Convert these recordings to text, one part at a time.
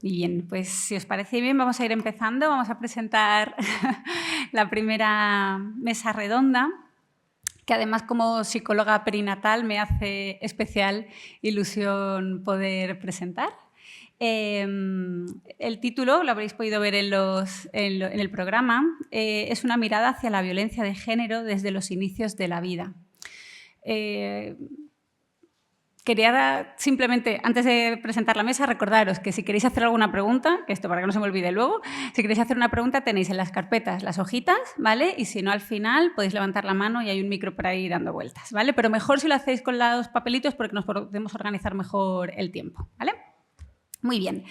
Bien, pues si os parece bien, vamos a ir empezando. Vamos a presentar la primera mesa redonda, que además como psicóloga perinatal me hace especial ilusión poder presentar. El título, lo habréis podido ver en el programa, es una mirada hacia la violencia de género desde los inicios de la vida. Quería simplemente, antes de presentar la mesa, recordaros que si queréis hacer alguna pregunta, que esto para que no se me olvide luego, si queréis hacer una pregunta tenéis en las carpetas las hojitas, ¿vale? Y si no, al final podéis levantar la mano y hay un micro por ahí dando vueltas, ¿vale? Pero mejor si lo hacéis con los papelitos porque nos podemos organizar mejor el tiempo, ¿vale? Muy bien.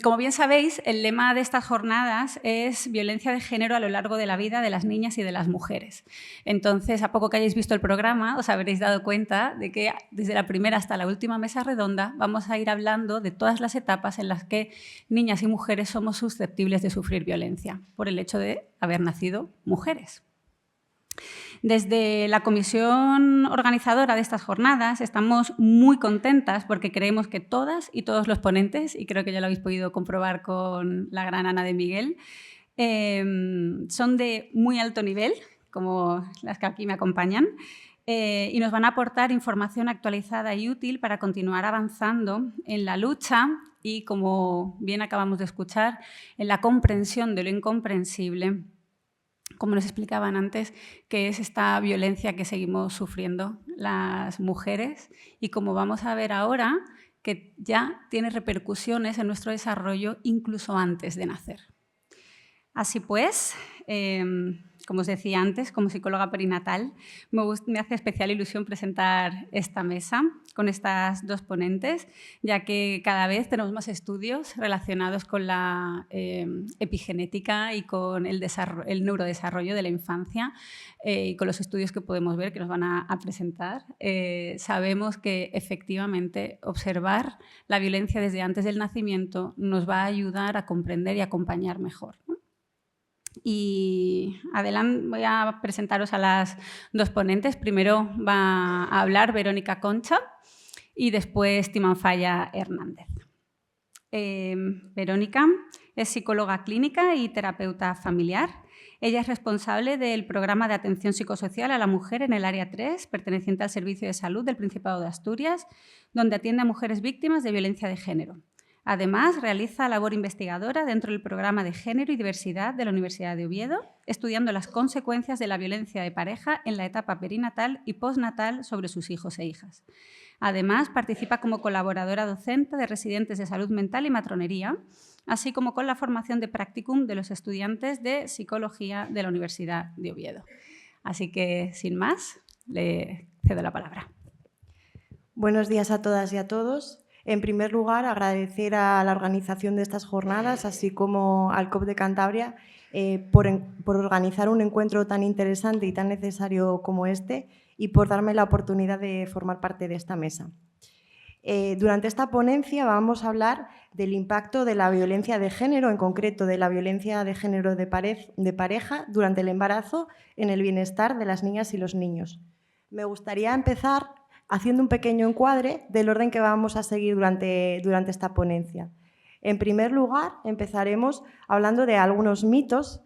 Como bien sabéis, el lema de estas jornadas es violencia de género a lo largo de la vida de las niñas y de las mujeres. Entonces, a poco que hayáis visto el programa, os habréis dado cuenta de que desde la primera hasta la última mesa redonda vamos a ir hablando de todas las etapas en las que niñas y mujeres somos susceptibles de sufrir violencia por el hecho de haber nacido mujeres. Desde la comisión organizadora de estas jornadas estamos muy contentas porque creemos que todas y todos los ponentes, y creo que ya lo habéis podido comprobar con la gran Ana de Miguel, son de muy alto nivel, como las que aquí me acompañan, y nos van a aportar información actualizada y útil para continuar avanzando en la lucha y, como bien acabamos de escuchar, en la comprensión de lo incomprensible, como nos explicaban antes, que es esta violencia que seguimos sufriendo las mujeres y como vamos a ver ahora, que ya tiene repercusiones en nuestro desarrollo incluso antes de nacer. Así pues, como os decía antes, como psicóloga perinatal, me hace especial ilusión presentar esta mesa con estas dos ponentes, ya que cada vez tenemos más estudios relacionados con la epigenética y con el neurodesarrollo de la infancia y con los estudios que podemos ver que nos van a presentar. Sabemos que efectivamente observar la violencia desde antes del nacimiento nos va a ayudar a comprender y acompañar mejor, ¿no? Y adelante voy a presentaros a las dos ponentes. Primero va a hablar Verónica Concha y después Timanfaya Hernández. Verónica es psicóloga clínica y terapeuta familiar. Ella es responsable del programa de atención psicosocial a la mujer en el área 3, perteneciente al Servicio de Salud del Principado de Asturias, donde atiende a mujeres víctimas de violencia de género. Además, realiza labor investigadora dentro del programa de Género y Diversidad de la Universidad de Oviedo, estudiando las consecuencias de la violencia de pareja en la etapa perinatal y postnatal sobre sus hijos e hijas. Además, participa como colaboradora docente de residentes de salud mental y matronería, así como con la formación de practicum de los estudiantes de psicología de la Universidad de Oviedo. Así que, sin más, le cedo la palabra. Buenos días a todas y a todos. En primer lugar, agradecer a la organización de estas jornadas, así como al COP de Cantabria, por organizar un encuentro tan interesante y tan necesario como este y por darme la oportunidad de formar parte de esta mesa. Durante esta ponencia vamos a hablar del impacto de la violencia de género, en concreto de la violencia de género de pareja durante el embarazo en el bienestar de las niñas y los niños. Me gustaría empezar haciendo un pequeño encuadre del orden que vamos a seguir durante esta ponencia. En primer lugar, empezaremos hablando de algunos mitos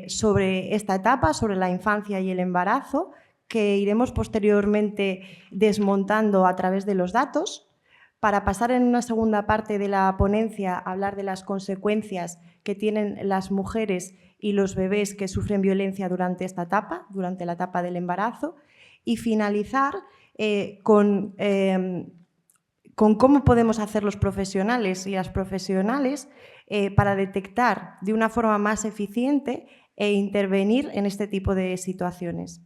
sobre esta etapa, sobre la infancia y el embarazo, que iremos posteriormente desmontando a través de los datos, para pasar en una segunda parte de la ponencia a hablar de las consecuencias que tienen las mujeres y los bebés que sufren violencia durante esta etapa, durante la etapa del embarazo, y finalizar con cómo podemos hacer los profesionales y las profesionales para detectar de una forma más eficiente e intervenir en este tipo de situaciones.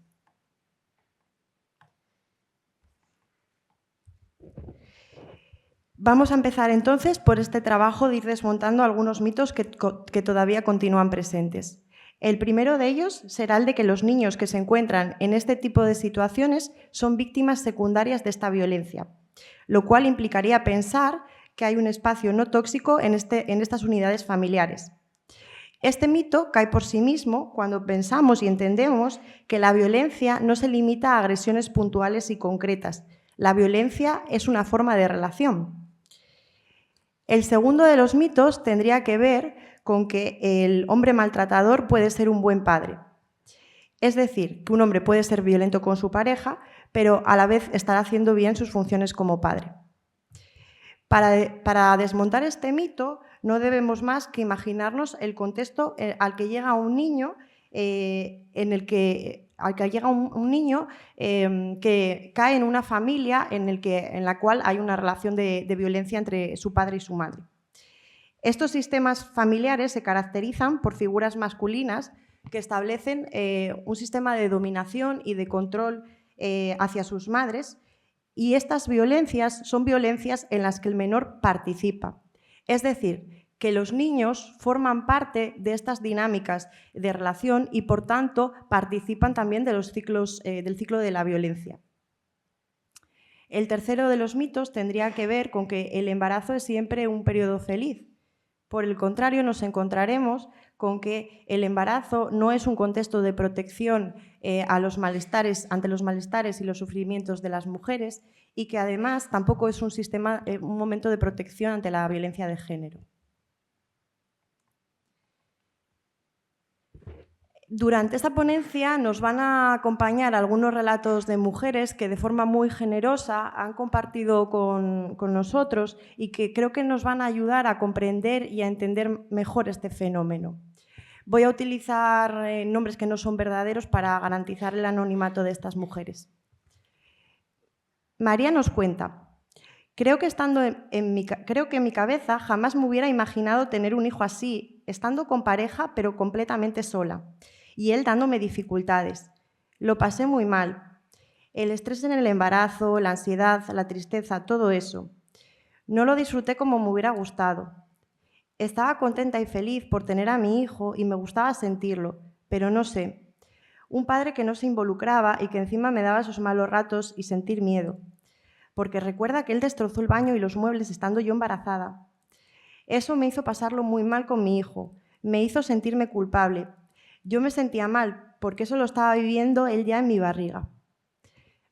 Vamos a empezar entonces por este trabajo de ir desmontando algunos mitos que todavía continúan presentes. El primero de ellos será el de que los niños que se encuentran en este tipo de situaciones son víctimas secundarias de esta violencia, lo cual implicaría pensar que hay un espacio no tóxico en estas unidades familiares. Este mito cae por sí mismo cuando pensamos y entendemos que la violencia no se limita a agresiones puntuales y concretas. La violencia es una forma de relación. El segundo de los mitos tendría que ver con que el hombre maltratador puede ser un buen padre. Es decir, que un hombre puede ser violento con su pareja, pero a la vez estar haciendo bien sus funciones como padre. Para desmontar este mito, no debemos más que imaginarnos el contexto al que llega un niño, que cae en una familia en la cual hay una relación de violencia entre su padre y su madre. Estos sistemas familiares se caracterizan por figuras masculinas que establecen un sistema de dominación y de control hacia sus madres, y estas violencias son violencias en las que el menor participa. Es decir, que los niños forman parte de estas dinámicas de relación y, por tanto, participan también de los ciclos, del ciclo de la violencia. El tercero de los mitos tendría que ver con que el embarazo es siempre un periodo feliz. Por el contrario, nos encontraremos con que el embarazo no es un contexto de protección ante los malestares y los sufrimientos de las mujeres, y que además tampoco es un momento de protección ante la violencia de género. Durante esta ponencia nos van a acompañar algunos relatos de mujeres que de forma muy generosa han compartido con nosotros y que creo que nos van a ayudar a comprender y a entender mejor este fenómeno. Voy a utilizar nombres que no son verdaderos para garantizar el anonimato de estas mujeres. María nos cuenta: creo que en mi cabeza jamás me hubiera imaginado tener un hijo así, estando con pareja pero completamente sola, y él dándome dificultades. Lo pasé muy mal. El estrés en el embarazo, la ansiedad, la tristeza, todo eso. No lo disfruté como me hubiera gustado. Estaba contenta y feliz por tener a mi hijo y me gustaba sentirlo, pero no sé. Un padre que no se involucraba y que encima me daba esos malos ratos y sentir miedo. Porque recuerda que él destrozó el baño y los muebles estando yo embarazada. Eso me hizo pasarlo muy mal con mi hijo, me hizo sentirme culpable. Yo me sentía mal porque eso lo estaba viviendo él ya en mi barriga.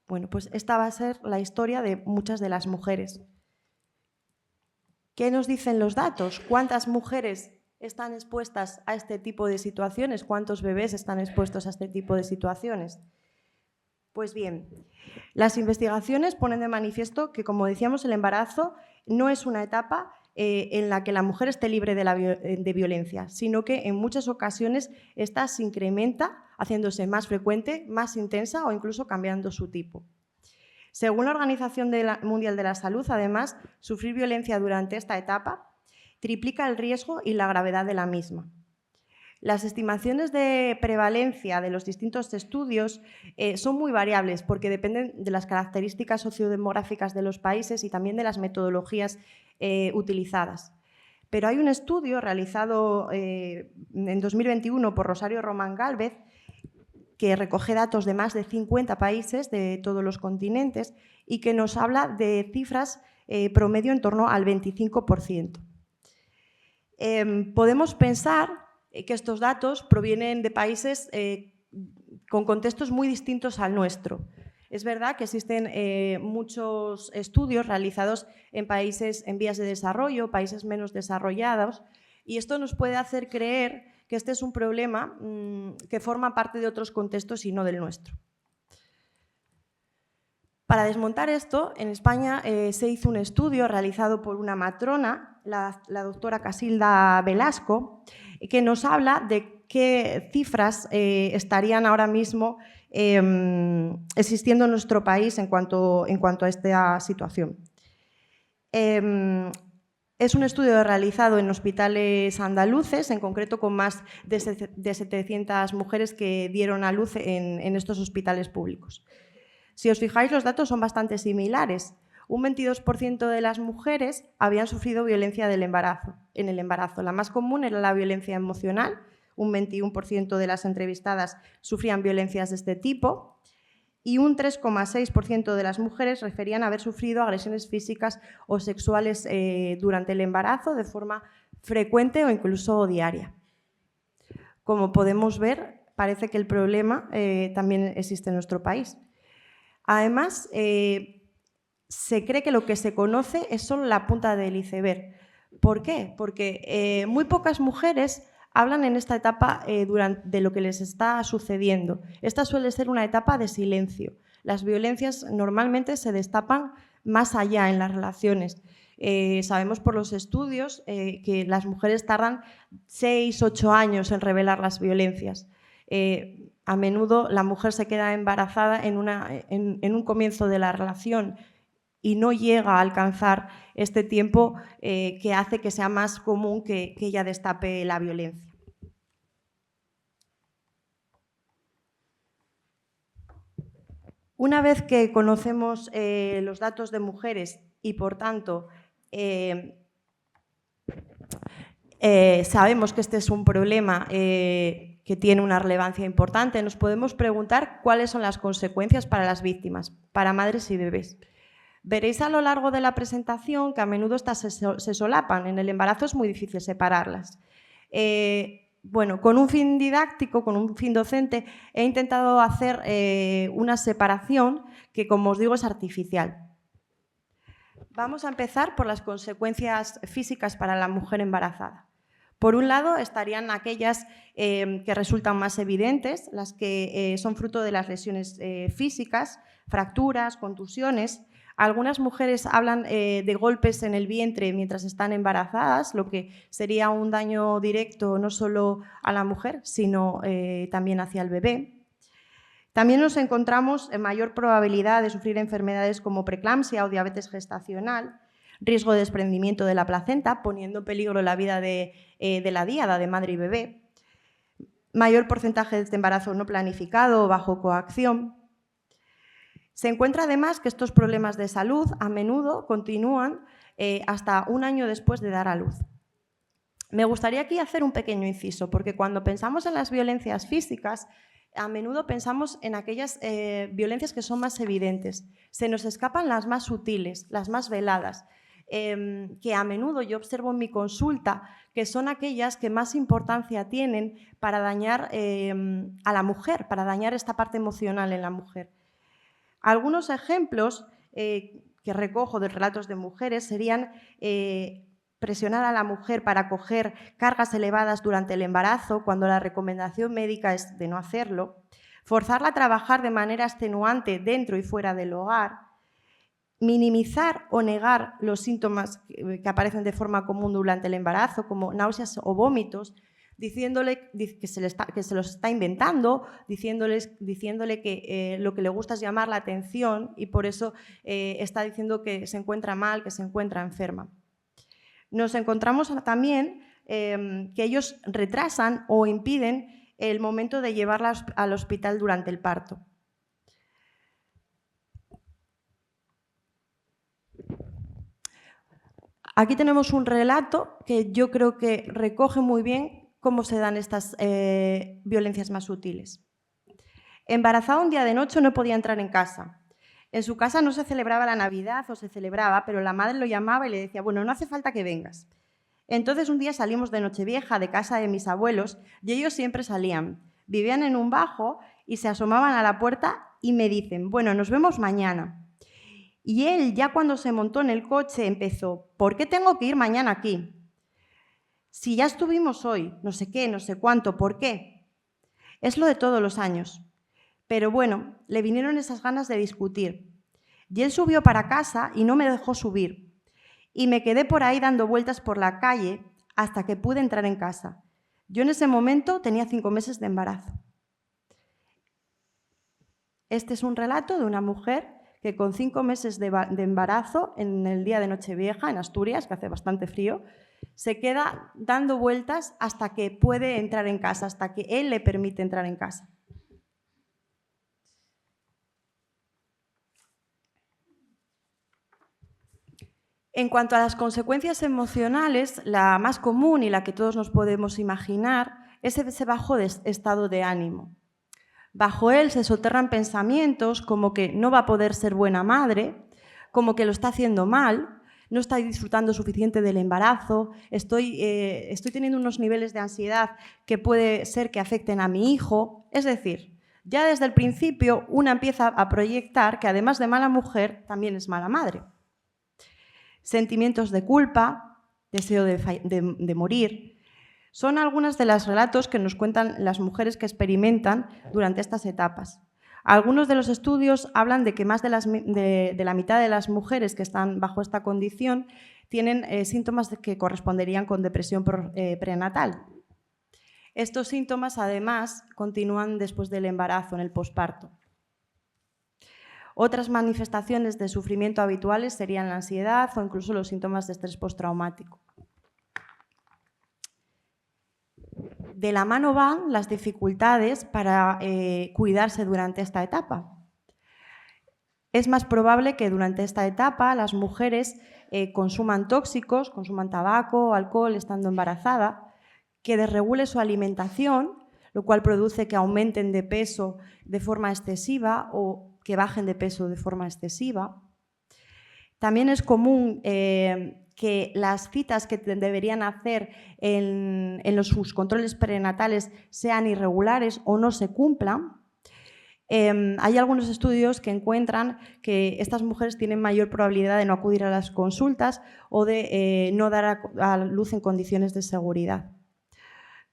Bueno, pues esta va a ser la historia de muchas de las mujeres. ¿Qué nos dicen los datos? ¿Cuántas mujeres están expuestas a este tipo de situaciones? ¿Cuántos bebés están expuestos a este tipo de situaciones? Pues bien, las investigaciones ponen de manifiesto que, como decíamos, el embarazo no es una etapa en la que la mujer esté libre de violencia, sino que en muchas ocasiones esta se incrementa, haciéndose más frecuente, más intensa o incluso cambiando su tipo. Según la Organización Mundial de la Salud, además, sufrir violencia durante esta etapa triplica el riesgo y la gravedad de la misma. Las estimaciones de prevalencia de los distintos estudios son muy variables porque dependen de las características sociodemográficas de los países y también de las metodologías utilizadas. Pero hay un estudio realizado en 2021 por Rosario Román Gálvez que recoge datos de más de 50 países de todos los continentes y que nos habla de cifras promedio en torno al 25%. Podemos pensar que estos datos provienen de países con contextos muy distintos al nuestro. Es verdad que existen muchos estudios realizados en países en vías de desarrollo, países menos desarrollados, y esto nos puede hacer creer que este es un problema que forma parte de otros contextos y no del nuestro. Para desmontar esto, en España se hizo un estudio realizado por una matrona, la doctora Casilda Velasco, que nos habla de qué cifras estarían ahora mismo existiendo en nuestro país en cuanto a esta situación. Es un estudio realizado en hospitales andaluces, en concreto con más de 700 mujeres que dieron a luz en estos hospitales públicos. Si os fijáis, los datos son bastante similares. Un 22% de las mujeres habían sufrido violencia en el embarazo. La más común era la violencia emocional. Un 21% de las entrevistadas sufrían violencias de este tipo y un 3,6% de las mujeres referían haber sufrido agresiones físicas o sexuales durante el embarazo de forma frecuente o incluso diaria. Como podemos ver, parece que el problema también existe en nuestro país. Además, se cree que lo que se conoce es solo la punta del iceberg. ¿Por qué? Porque muy pocas mujeres hablan en esta etapa de lo que les está sucediendo. Esta suele ser una etapa de silencio. Las violencias normalmente se destapan más allá en las relaciones. Sabemos por los estudios que las mujeres tardan 6, 8 años en revelar las violencias. A menudo la mujer se queda embarazada en un comienzo de la relación y no llega a alcanzar este tiempo que hace que sea más común que ella destape la violencia. Una vez que conocemos los datos de mujeres y, por tanto, sabemos que este es un problema que tiene una relevancia importante, nos podemos preguntar cuáles son las consecuencias para las víctimas, para madres y bebés. Veréis a lo largo de la presentación que a menudo estas se solapan. En el embarazo es muy difícil separarlas. Bueno, con un fin didáctico, con un fin docente, he intentado hacer una separación que, como os digo, es artificial. Vamos a empezar por las consecuencias físicas para la mujer embarazada. Por un lado, estarían aquellas que resultan más evidentes, las que son fruto de las lesiones físicas, fracturas, contusiones. Algunas mujeres hablan de golpes en el vientre mientras están embarazadas, lo que sería un daño directo no solo a la mujer, sino también hacia el bebé. También nos encontramos en mayor probabilidad de sufrir enfermedades como preeclampsia o diabetes gestacional, riesgo de desprendimiento de la placenta, poniendo en peligro la vida de la díada de madre y bebé, mayor porcentaje de embarazo no planificado o bajo coacción. Se encuentra además que estos problemas de salud a menudo continúan hasta un año después de dar a luz. Me gustaría aquí hacer un pequeño inciso, porque cuando pensamos en las violencias físicas, a menudo pensamos en aquellas violencias que son más evidentes. Se nos escapan las más sutiles, las más veladas, que a menudo yo observo en mi consulta, que son aquellas que más importancia tienen para dañar a la mujer, para dañar esta parte emocional en la mujer. Algunos ejemplos que recojo de relatos de mujeres serían presionar a la mujer para coger cargas elevadas durante el embarazo, cuando la recomendación médica es de no hacerlo, forzarla a trabajar de manera extenuante dentro y fuera del hogar, minimizar o negar los síntomas que aparecen de forma común durante el embarazo, como náuseas o vómitos, diciéndole que se los está inventando, diciéndole que lo que le gusta es llamar la atención y por eso está diciendo que se encuentra mal, que se encuentra enferma. Nos encontramos también que ellos retrasan o impiden el momento de llevarla al hospital durante el parto. Aquí tenemos un relato que yo creo que recoge muy bien cómo se dan estas violencias más sutiles. Embarazada un día de noche no podía entrar en casa. En su casa no se celebraba la Navidad o se celebraba, pero la madre lo llamaba y le decía, bueno, no hace falta que vengas. Entonces un día salimos de Nochevieja de casa de mis abuelos y ellos siempre salían. Vivían en un bajo y se asomaban a la puerta y me dicen, bueno, nos vemos mañana. Y él, ya cuando se montó en el coche, empezó, ¿por qué tengo que ir mañana aquí? Si ya estuvimos hoy, no sé qué, no sé cuánto, ¿por qué? Es lo de todos los años. Pero bueno, le vinieron esas ganas de discutir. Y él subió para casa y no me dejó subir. Y me quedé por ahí dando vueltas por la calle hasta que pude entrar en casa. Yo en ese momento tenía 5 meses de embarazo. Este es un relato de una mujer que con 5 meses de embarazo, en el día de Nochevieja, en Asturias, que hace bastante frío, se queda dando vueltas hasta que puede entrar en casa, hasta que él le permite entrar en casa. En cuanto a las consecuencias emocionales, la más común y la que todos nos podemos imaginar es ese bajo estado de ánimo. Bajo él se soterran pensamientos como que no va a poder ser buena madre, como que lo está haciendo mal, no estoy disfrutando suficiente del embarazo, estoy teniendo unos niveles de ansiedad que puede ser que afecten a mi hijo. Es decir, ya desde el principio una empieza a proyectar que además de mala mujer, también es mala madre. Sentimientos de culpa, deseo de morir, son algunos de los relatos que nos cuentan las mujeres que experimentan durante estas etapas. Algunos de los estudios hablan de que más de la mitad de las mujeres que están bajo esta condición tienen síntomas que corresponderían con depresión prenatal. Estos síntomas, además, continúan después del embarazo, en el posparto. Otras manifestaciones de sufrimiento habituales serían la ansiedad o incluso los síntomas de estrés postraumático. De la mano van las dificultades para cuidarse durante esta etapa. Es más probable que durante esta etapa las mujeres consuman tóxicos, consuman tabaco, alcohol, estando embarazada, que desregule su alimentación, lo cual produce que aumenten de peso de forma excesiva o que bajen de peso de forma excesiva. También es común que las citas que deberían hacer en sus controles prenatales sean irregulares o no se cumplan. Hay algunos estudios que encuentran que estas mujeres tienen mayor probabilidad de no acudir a las consultas o de no dar a luz en condiciones de seguridad.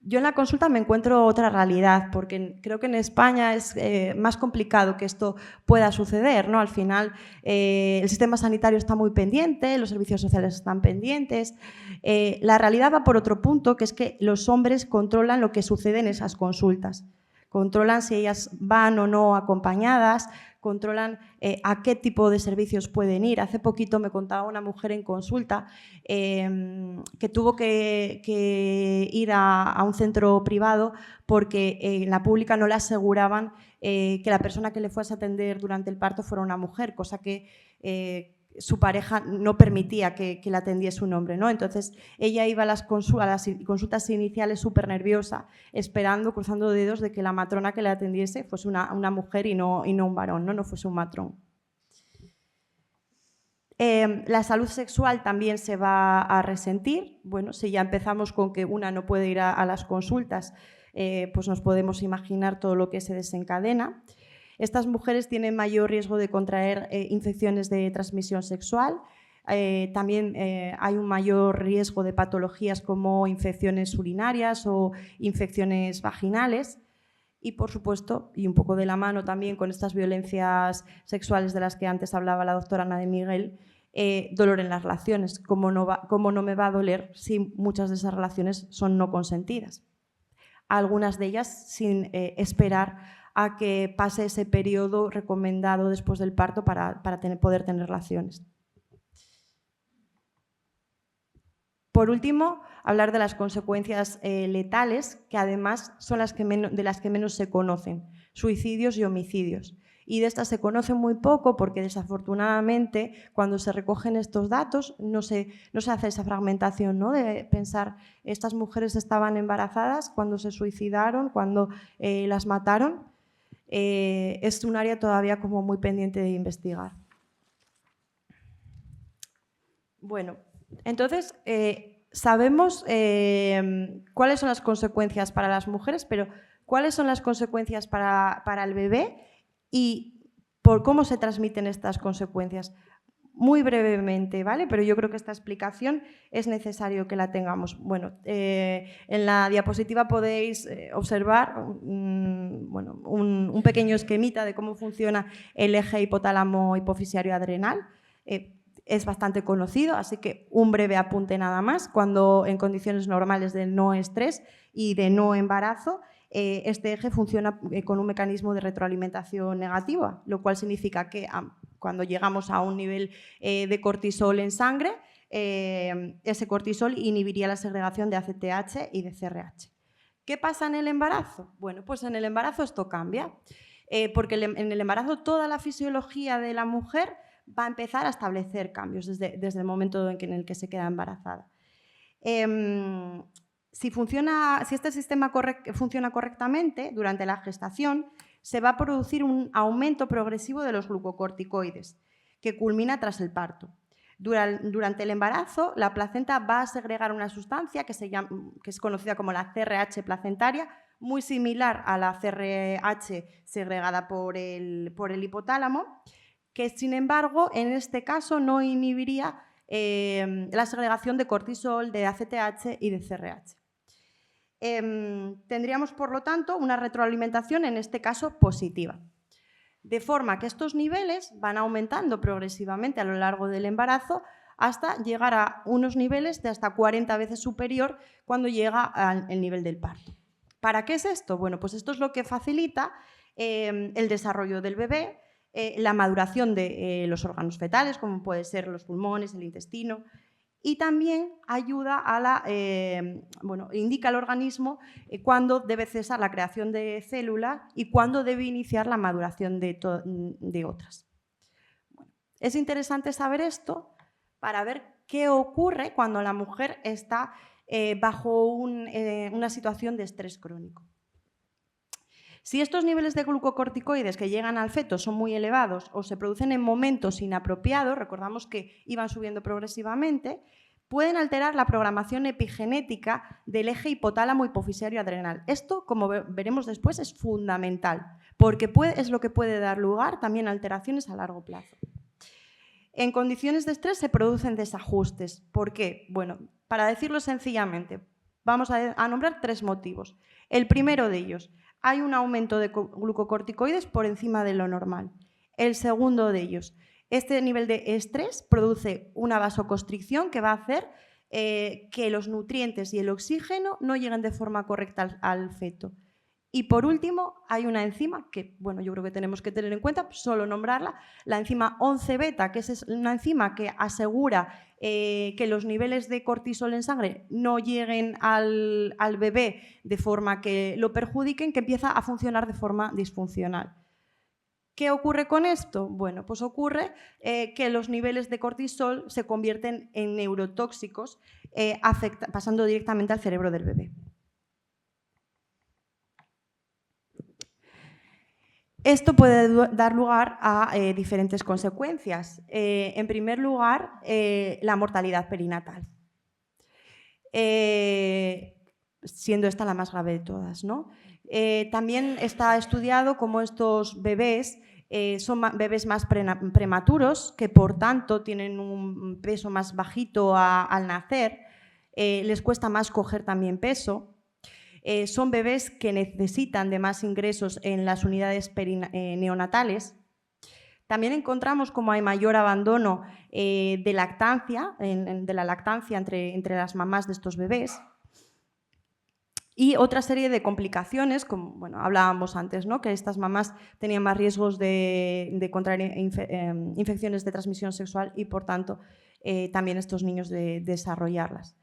Yo en la consulta me encuentro otra realidad, porque creo que en España es más complicado que esto pueda suceder, ¿no? Al final el sistema sanitario está muy pendiente, los servicios sociales están pendientes. La realidad va por otro punto, que es que los hombres controlan lo que sucede en esas consultas. Controlan si ellas van o no acompañadas, controlan a qué tipo de servicios pueden ir. Hace poquito me contaba una mujer en consulta que tuvo que ir a un centro privado porque en la pública no le aseguraban que la persona que le fuese a atender durante el parto fuera una mujer, cosa que su pareja no permitía que la atendiese un hombre, ¿no? Entonces ella iba a las consultas iniciales súper nerviosa, esperando, cruzando dedos de que la matrona que le atendiese fuese una mujer y no un varón, no fuese un matrón. La salud sexual también se va a resentir. Bueno, si ya empezamos con que una no puede ir a las consultas, pues nos podemos imaginar todo lo que se desencadena. Estas mujeres tienen mayor riesgo de contraer infecciones de transmisión sexual. También hay un mayor riesgo de patologías como infecciones urinarias o infecciones vaginales. Y, por supuesto, y un poco de la mano también con estas violencias sexuales de las que antes hablaba la doctora Ana de Miguel, dolor en las relaciones. ¿Cómo no me va a doler si muchas de esas relaciones son no consentidas? Algunas de ellas sin esperar a que pase ese periodo recomendado después del parto para poder tener relaciones. Por último, hablar de las consecuencias letales, que además son de las que menos se conocen, suicidios y homicidios. Y de estas se conoce muy poco porque, desafortunadamente, cuando se recogen estos datos no se hace esa fragmentación, ¿no? De pensar, estas mujeres estaban embarazadas cuando se suicidaron, cuando las mataron. Es un área todavía como muy pendiente de investigar. Bueno, entonces sabemos cuáles son las consecuencias para las mujeres, pero cuáles son las consecuencias para el bebé y por cómo se transmiten estas consecuencias. Muy brevemente, ¿vale? Pero yo creo que esta explicación es necesario que la tengamos. Bueno, en la diapositiva podéis observar un pequeño esquemita de cómo funciona el eje hipotálamo hipofisiario adrenal. Es bastante conocido, así que un breve apunte nada más. Cuando en condiciones normales de no estrés y de no embarazo, este eje funciona con un mecanismo de retroalimentación negativa, lo cual significa que cuando llegamos a un nivel de cortisol en sangre, ese cortisol inhibiría la segregación de ACTH y de CRH. ¿Qué pasa en el embarazo? Bueno, pues en el embarazo esto cambia, porque en el embarazo toda la fisiología de la mujer va a empezar a establecer cambios desde el momento en el que se queda embarazada. Si este sistema funciona correctamente durante la gestación, se va a producir un aumento progresivo de los glucocorticoides, que culmina tras el parto. Durante el embarazo, la placenta va a segregar una sustancia que es conocida como la CRH placentaria, muy similar a la CRH segregada por el hipotálamo, que sin embargo en este caso no inhibiría la segregación de cortisol, de ACTH y de CRH. Tendríamos, por lo tanto, una retroalimentación, en este caso, positiva. De forma que estos niveles van aumentando progresivamente a lo largo del embarazo hasta llegar a unos niveles de hasta 40 veces superior cuando llega al nivel del parto. ¿Para qué es esto? Bueno, pues esto es lo que facilita el desarrollo del bebé, la maduración de los órganos fetales, como pueden ser los pulmones, el intestino, y también ayuda a indica al organismo cuándo debe cesar la creación de células y cuándo debe iniciar la maduración de otras. Bueno, es interesante saber esto para ver qué ocurre cuando la mujer está bajo una situación de estrés crónico. Si estos niveles de glucocorticoides que llegan al feto son muy elevados o se producen en momentos inapropiados, recordamos que iban subiendo progresivamente, pueden alterar la programación epigenética del eje hipotálamo hipofisario adrenal. Esto, como veremos después, es fundamental, porque es lo que puede dar lugar también a alteraciones a largo plazo. En condiciones de estrés se producen desajustes. ¿Por qué? Bueno, para decirlo sencillamente, vamos a nombrar 3 motivos. El primero de ellos, hay un aumento de glucocorticoides por encima de lo normal. El segundo de ellos, este nivel de estrés produce una vasoconstricción que va a hacer que los nutrientes y el oxígeno no lleguen de forma correcta al feto. Y por último, hay una enzima que, bueno, yo creo que tenemos que tener en cuenta, solo nombrarla, la enzima 11-beta, que es una enzima que asegura que los niveles de cortisol en sangre no lleguen al bebé de forma que lo perjudiquen, que empieza a funcionar de forma disfuncional. ¿Qué ocurre con esto? Bueno, pues ocurre que los niveles de cortisol se convierten en neurotóxicos, pasando directamente al cerebro del bebé. Esto puede dar lugar a diferentes consecuencias. En primer lugar, la mortalidad perinatal, siendo esta la más grave de todas, ¿no? También está estudiado cómo estos bebés son bebés más prematuros, que por tanto tienen un peso más bajito al nacer, les cuesta más coger también peso. Son bebés que necesitan de más ingresos en las unidades neonatales. También encontramos como hay mayor abandono de lactancia, de la lactancia entre las mamás de estos bebés. Y otra serie de complicaciones, como bueno, hablábamos antes, ¿no? Que estas mamás tenían más riesgos de contraer infecciones de transmisión sexual y, por tanto, también estos niños de desarrollarlas.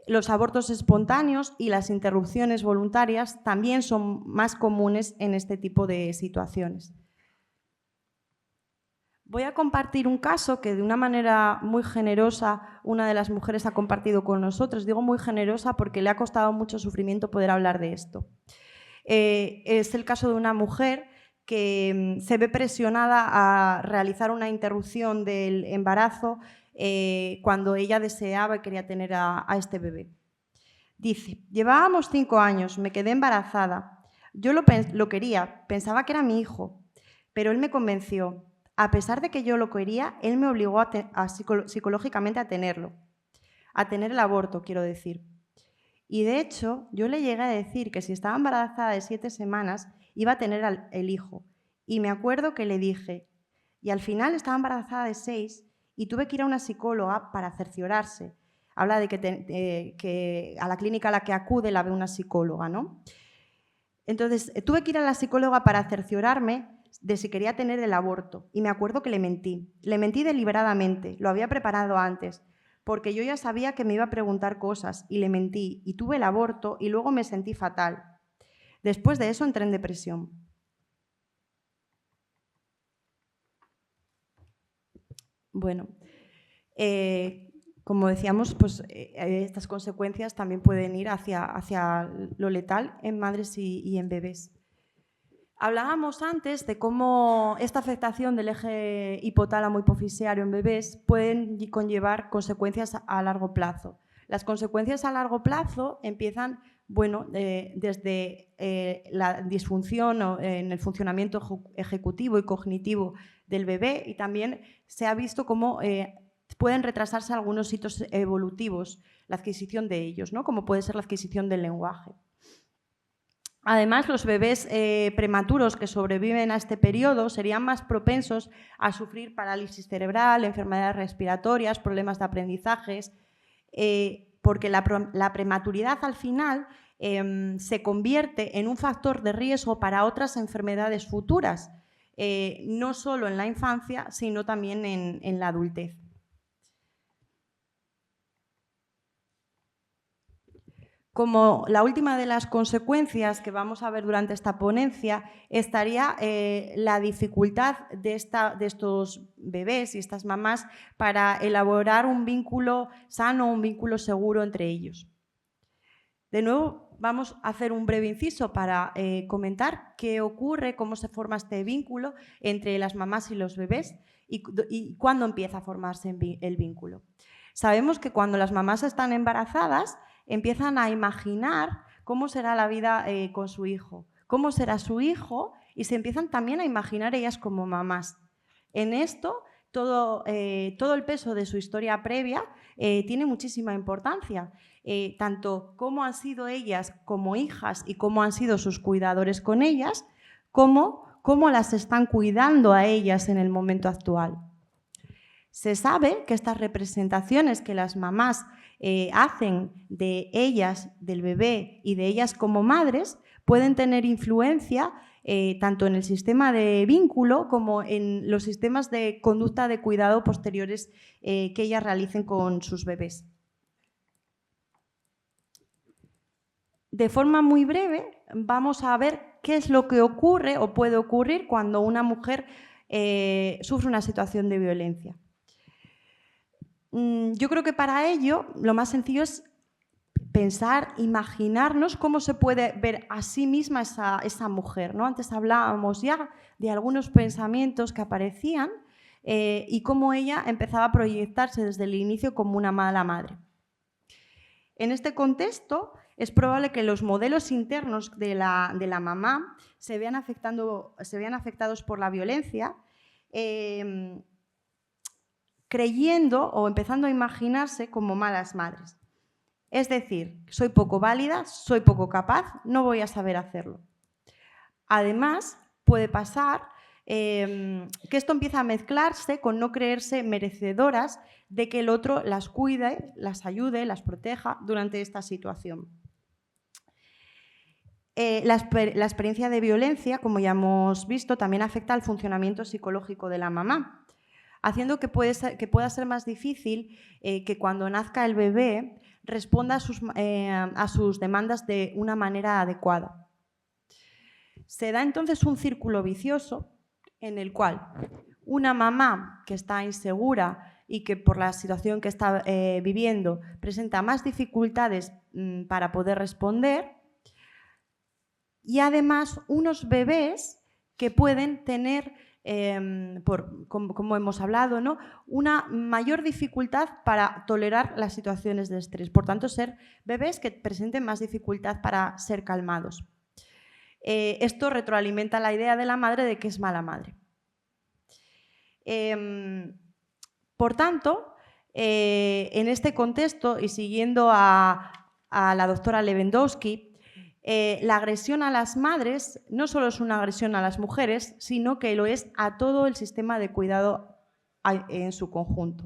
Los abortos espontáneos y las interrupciones voluntarias también son más comunes en este tipo de situaciones. Voy a compartir un caso que de una manera muy generosa una de las mujeres ha compartido con nosotros. Digo muy generosa porque le ha costado mucho sufrimiento poder hablar de esto. Es el caso de una mujer que se ve presionada a realizar una interrupción del embarazo cuando ella deseaba y quería tener a este bebé. Dice, llevábamos 5 años, me quedé embarazada. Yo lo quería, pensaba que era mi hijo, pero él me convenció. A pesar de que yo lo quería, él me obligó psicológicamente a tenerlo, a tener el aborto, quiero decir. Y de hecho, yo le llegué a decir que si estaba embarazada de 7 semanas, iba a tener el hijo. Y me acuerdo que le dije, y al final estaba embarazada de 6 y tuve que ir a una psicóloga para cerciorarse. Habla de que a la clínica a la que acude la ve una psicóloga, ¿no? Entonces, tuve que ir a la psicóloga para cerciorarme de si quería tener el aborto. Y me acuerdo que le mentí deliberadamente, lo había preparado antes, porque yo ya sabía que me iba a preguntar cosas y le mentí y tuve el aborto y luego me sentí fatal. Después de eso entré en depresión. Bueno, como decíamos, pues, estas consecuencias también pueden ir hacia lo letal en madres y en bebés. Hablábamos antes de cómo esta afectación del eje hipotálamo hipoficiario en bebés pueden conllevar consecuencias a largo plazo. Las consecuencias a largo plazo empiezan desde la disfunción en el funcionamiento ejecutivo y cognitivo del bebé, y también se ha visto cómo pueden retrasarse algunos hitos evolutivos, la adquisición de ellos, ¿no? Como puede ser la adquisición del lenguaje. Además, los bebés prematuros que sobreviven a este periodo serían más propensos a sufrir parálisis cerebral, enfermedades respiratorias, problemas de aprendizajes, porque la prematuridad al final se convierte en un factor de riesgo para otras enfermedades futuras, no solo en la infancia, sino también en la adultez. Como la última de las consecuencias que vamos a ver durante esta ponencia estaría la dificultad de estos bebés y estas mamás para elaborar un vínculo sano, un vínculo seguro entre ellos. De nuevo, vamos a hacer un breve inciso para comentar qué ocurre, cómo se forma este vínculo entre las mamás y los bebés y cuándo empieza a formarse el vínculo. Sabemos que cuando las mamás están embarazadas, empiezan a imaginar cómo será la vida con su hijo, cómo será su hijo, y se empiezan también a imaginar ellas como mamás. En esto, todo el peso de su historia previa tiene muchísima importancia, tanto cómo han sido ellas como hijas y cómo han sido sus cuidadores con ellas, como cómo las están cuidando a ellas en el momento actual. Se sabe que estas representaciones que las mamás hacen de ellas, del bebé y de ellas como madres, pueden tener influencia tanto en el sistema de vínculo como en los sistemas de conducta de cuidado posteriores que ellas realicen con sus bebés. De forma muy breve, vamos a ver qué es lo que ocurre o puede ocurrir cuando una mujer sufre una situación de violencia. Yo creo que para ello lo más sencillo es pensar, imaginarnos cómo se puede ver a sí misma esa mujer, ¿no? Antes hablábamos ya de algunos pensamientos que aparecían y cómo ella empezaba a proyectarse desde el inicio como una mala madre. En este contexto, es probable que los modelos internos de la mamá se vean afectados por la violencia, creyendo o empezando a imaginarse como malas madres. Es decir, soy poco válida, soy poco capaz, no voy a saber hacerlo. Además, puede pasar que esto empieza a mezclarse con no creerse merecedoras de que el otro las cuide, las ayude, las proteja durante esta situación. La experiencia de violencia, como ya hemos visto, también afecta al funcionamiento psicológico de la mamá, haciendo que pueda ser más difícil que cuando nazca el bebé responda a sus demandas de una manera adecuada. Se da entonces un círculo vicioso en el cual una mamá que está insegura y que por la situación que está viviendo presenta más dificultades para poder responder, y además unos bebés que pueden tener, como hemos hablado, ¿no?, una mayor dificultad para tolerar las situaciones de estrés. Por tanto, ser bebés que presenten más dificultad para ser calmados. Esto retroalimenta la idea de la madre de que es mala madre. Por tanto, en este contexto, y siguiendo a la doctora Lewandowski, la agresión a las madres no solo es una agresión a las mujeres, sino que lo es a todo el sistema de cuidado en su conjunto.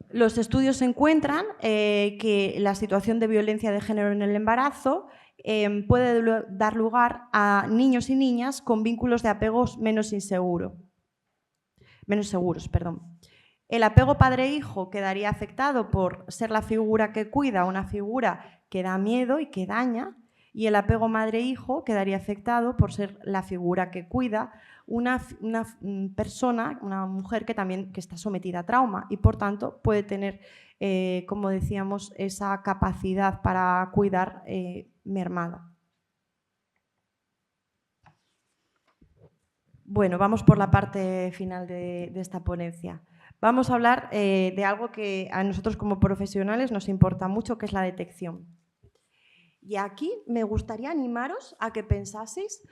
Los estudios encuentran que la situación de violencia de género en el embarazo puede dar lugar a niños y niñas con vínculos de apegos menos seguros. El apego padre-hijo quedaría afectado por ser la figura que cuida, una figura que da miedo y que daña, Y el apego madre-hijo quedaría afectado por ser la figura que cuida una persona, una mujer que está sometida a trauma y, por tanto, puede tener, como decíamos, esa capacidad para cuidar mermada. Bueno, vamos por la parte final de esta ponencia. Vamos a hablar de algo que a nosotros como profesionales nos importa mucho, que es la detección. Y aquí me gustaría animaros a que pensaseis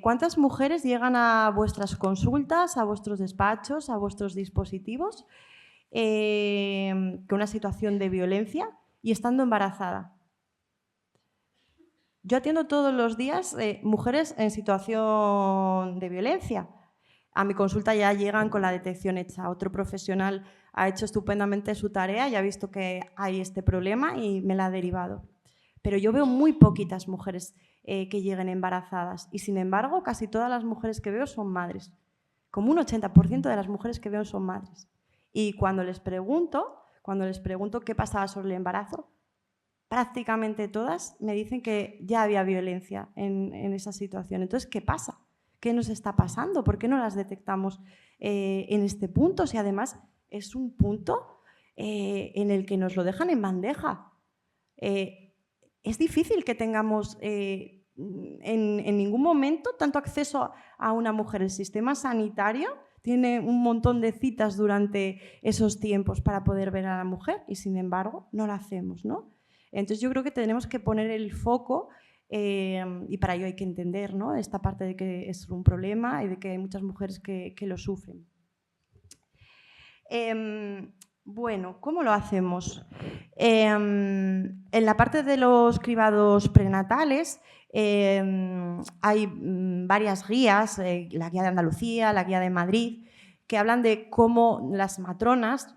cuántas mujeres llegan a vuestras consultas, a vuestros despachos, a vuestros dispositivos con una situación de violencia y estando embarazada. Yo atiendo todos los días mujeres en situación de violencia. A mi consulta ya llegan con la detección hecha. Otro profesional ha hecho estupendamente su tarea y ha visto que hay este problema y me la ha derivado. Pero yo veo muy poquitas mujeres que lleguen embarazadas y, sin embargo, casi todas las mujeres que veo son madres. Como un 80% de las mujeres que veo son madres. Y cuando les pregunto qué pasaba sobre el embarazo, prácticamente todas me dicen que ya había violencia en esa situación. Entonces, ¿qué pasa? ¿Qué nos está pasando? ¿Por qué no las detectamos en este punto? Si además es un punto en el que nos lo dejan en bandeja. Es difícil que tengamos en ningún momento tanto acceso a una mujer. El sistema sanitario tiene un montón de citas durante esos tiempos para poder ver a la mujer y, sin embargo, no lo hacemos, ¿no? Entonces, yo creo que tenemos que poner el foco y para ello hay que entender, ¿no?, esta parte de que es un problema y de que hay muchas mujeres que lo sufren. Bueno, ¿cómo lo hacemos? En la parte de los cribados prenatales hay varias guías, la guía de Andalucía, la guía de Madrid, que hablan de cómo las matronas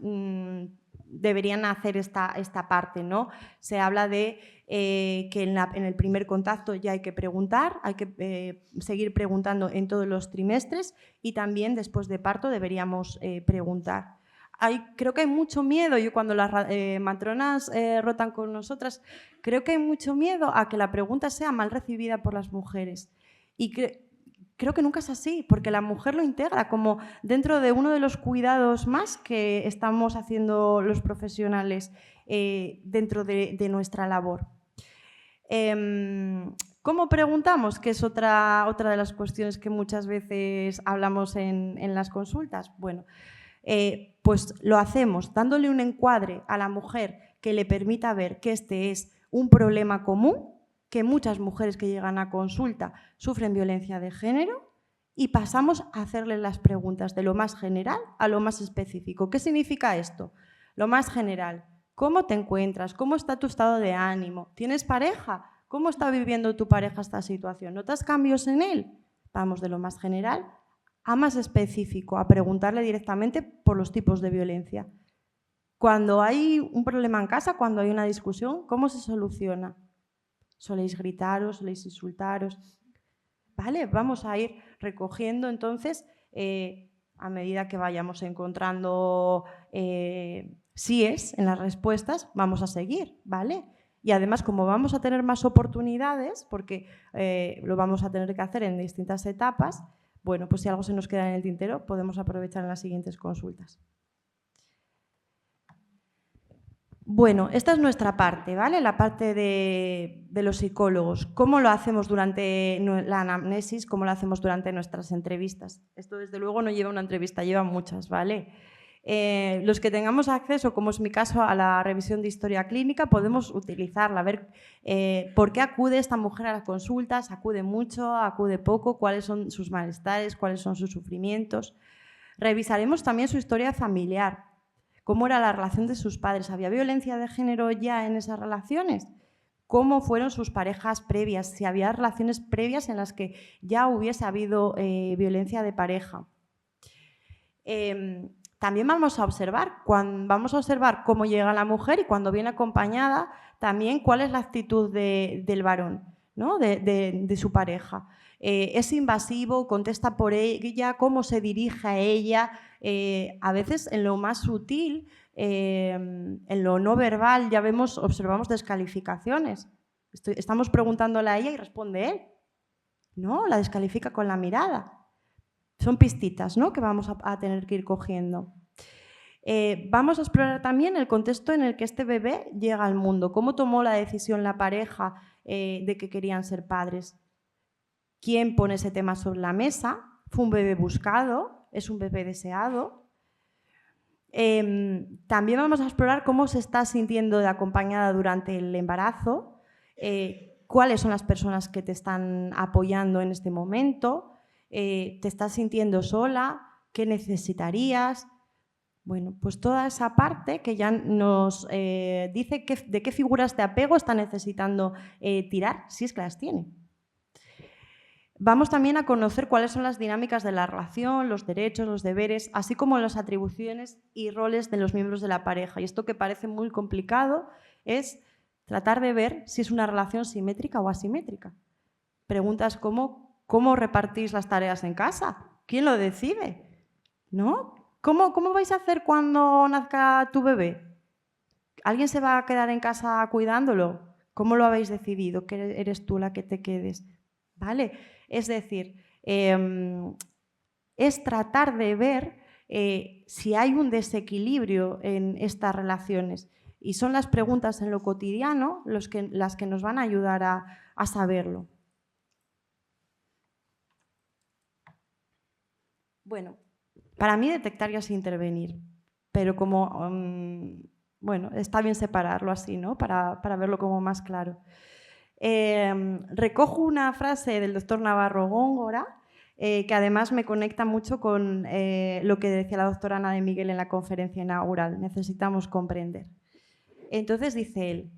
deberían hacer esta parte, ¿no? Se habla de que en el primer contacto ya hay que preguntar, hay que seguir preguntando en todos los trimestres y también después de parto deberíamos preguntar. Creo que hay mucho miedo, yo cuando las matronas rotan con nosotras, creo que hay mucho miedo a que la pregunta sea mal recibida por las mujeres. Y creo que nunca es así, porque la mujer lo integra como dentro de uno de los cuidados más que estamos haciendo los profesionales dentro de nuestra labor. ¿Cómo preguntamos? Que es otra de las cuestiones que muchas veces hablamos en las consultas. Bueno, pues lo hacemos dándole un encuadre a la mujer que le permita ver que este es un problema común, que muchas mujeres que llegan a consulta sufren violencia de género y pasamos a hacerles las preguntas de lo más general a lo más específico. ¿Qué significa esto? Lo más general, ¿cómo te encuentras? ¿Cómo está tu estado de ánimo? ¿Tienes pareja? ¿Cómo está viviendo tu pareja esta situación? ¿Notas cambios en él? Vamos de lo más general a más específico, a preguntarle directamente por los tipos de violencia. Cuando hay un problema en casa, cuando hay una discusión, ¿cómo se soluciona? ¿Soléis gritaros? ¿Soléis insultaros? ¿Vale? Vamos a ir recogiendo entonces, a medida que vayamos encontrando síes en las respuestas, vamos a seguir, ¿vale? Y además, como vamos a tener más oportunidades, porque lo vamos a tener que hacer en distintas etapas, bueno, pues si algo se nos queda en el tintero, podemos aprovechar en las siguientes consultas. Bueno, esta es nuestra parte, ¿vale? La parte de los psicólogos. ¿Cómo lo hacemos durante la anamnesis? ¿Cómo lo hacemos durante nuestras entrevistas? Esto, desde luego, no lleva una entrevista, lleva muchas, ¿vale? Los que tengamos acceso, como es mi caso, a la revisión de historia clínica, podemos utilizarla, ver por qué acude esta mujer a las consultas, acude mucho, acude poco, cuáles son sus malestares, cuáles son sus sufrimientos. Revisaremos también su historia familiar, cómo era la relación de sus padres, ¿había violencia de género ya en esas relaciones? ¿Cómo fueron sus parejas previas? Si había relaciones previas en las que ya hubiese habido violencia de pareja. También vamos a observar cómo llega la mujer y cuando viene acompañada también cuál es la actitud del varón, ¿no? de su pareja. ¿Es invasivo? ¿Contesta por ella? ¿Cómo se dirige a ella? A veces en lo más sutil, en lo no verbal, ya observamos descalificaciones. Estamos preguntándole a ella y responde él. No, la descalifica con la mirada. Son pistitas, ¿no?, que vamos a tener que ir cogiendo. Vamos a explorar también el contexto en el que este bebé llega al mundo. ¿Cómo tomó la decisión la pareja de que querían ser padres? ¿Quién pone ese tema sobre la mesa? ¿Fue un bebé buscado? ¿Es un bebé deseado? También vamos a explorar cómo se está sintiendo de acompañada durante el embarazo, cuáles son las personas que te están apoyando en este momento, te estás sintiendo sola, qué necesitarías. Bueno, pues toda esa parte que ya nos dice de qué figuras de apego está necesitando tirar, si es que las tiene. Vamos también a conocer cuáles son las dinámicas de la relación, los derechos, los deberes, así como las atribuciones y roles de los miembros de la pareja. Y esto, que parece muy complicado, es tratar de ver si es una relación simétrica o asimétrica. Preguntas como ¿cómo repartís las tareas en casa? ¿Quién lo decide? ¿No? ¿Cómo vais a hacer cuando nazca tu bebé? ¿Alguien se va a quedar en casa cuidándolo? ¿Cómo lo habéis decidido? ¿Que eres tú la que te quedes? ¿Vale? Es decir, es tratar de ver si hay un desequilibrio en estas relaciones. Y son las preguntas en lo cotidiano las que nos van a ayudar a saberlo. Bueno, para mí detectar ya es intervenir, pero como, bueno, está bien separarlo así, ¿no?, para verlo como más claro. Recojo una frase del doctor Navarro Góngora, que además me conecta mucho con lo que decía la doctora Ana de Miguel en la conferencia inaugural: necesitamos comprender. Entonces dice él: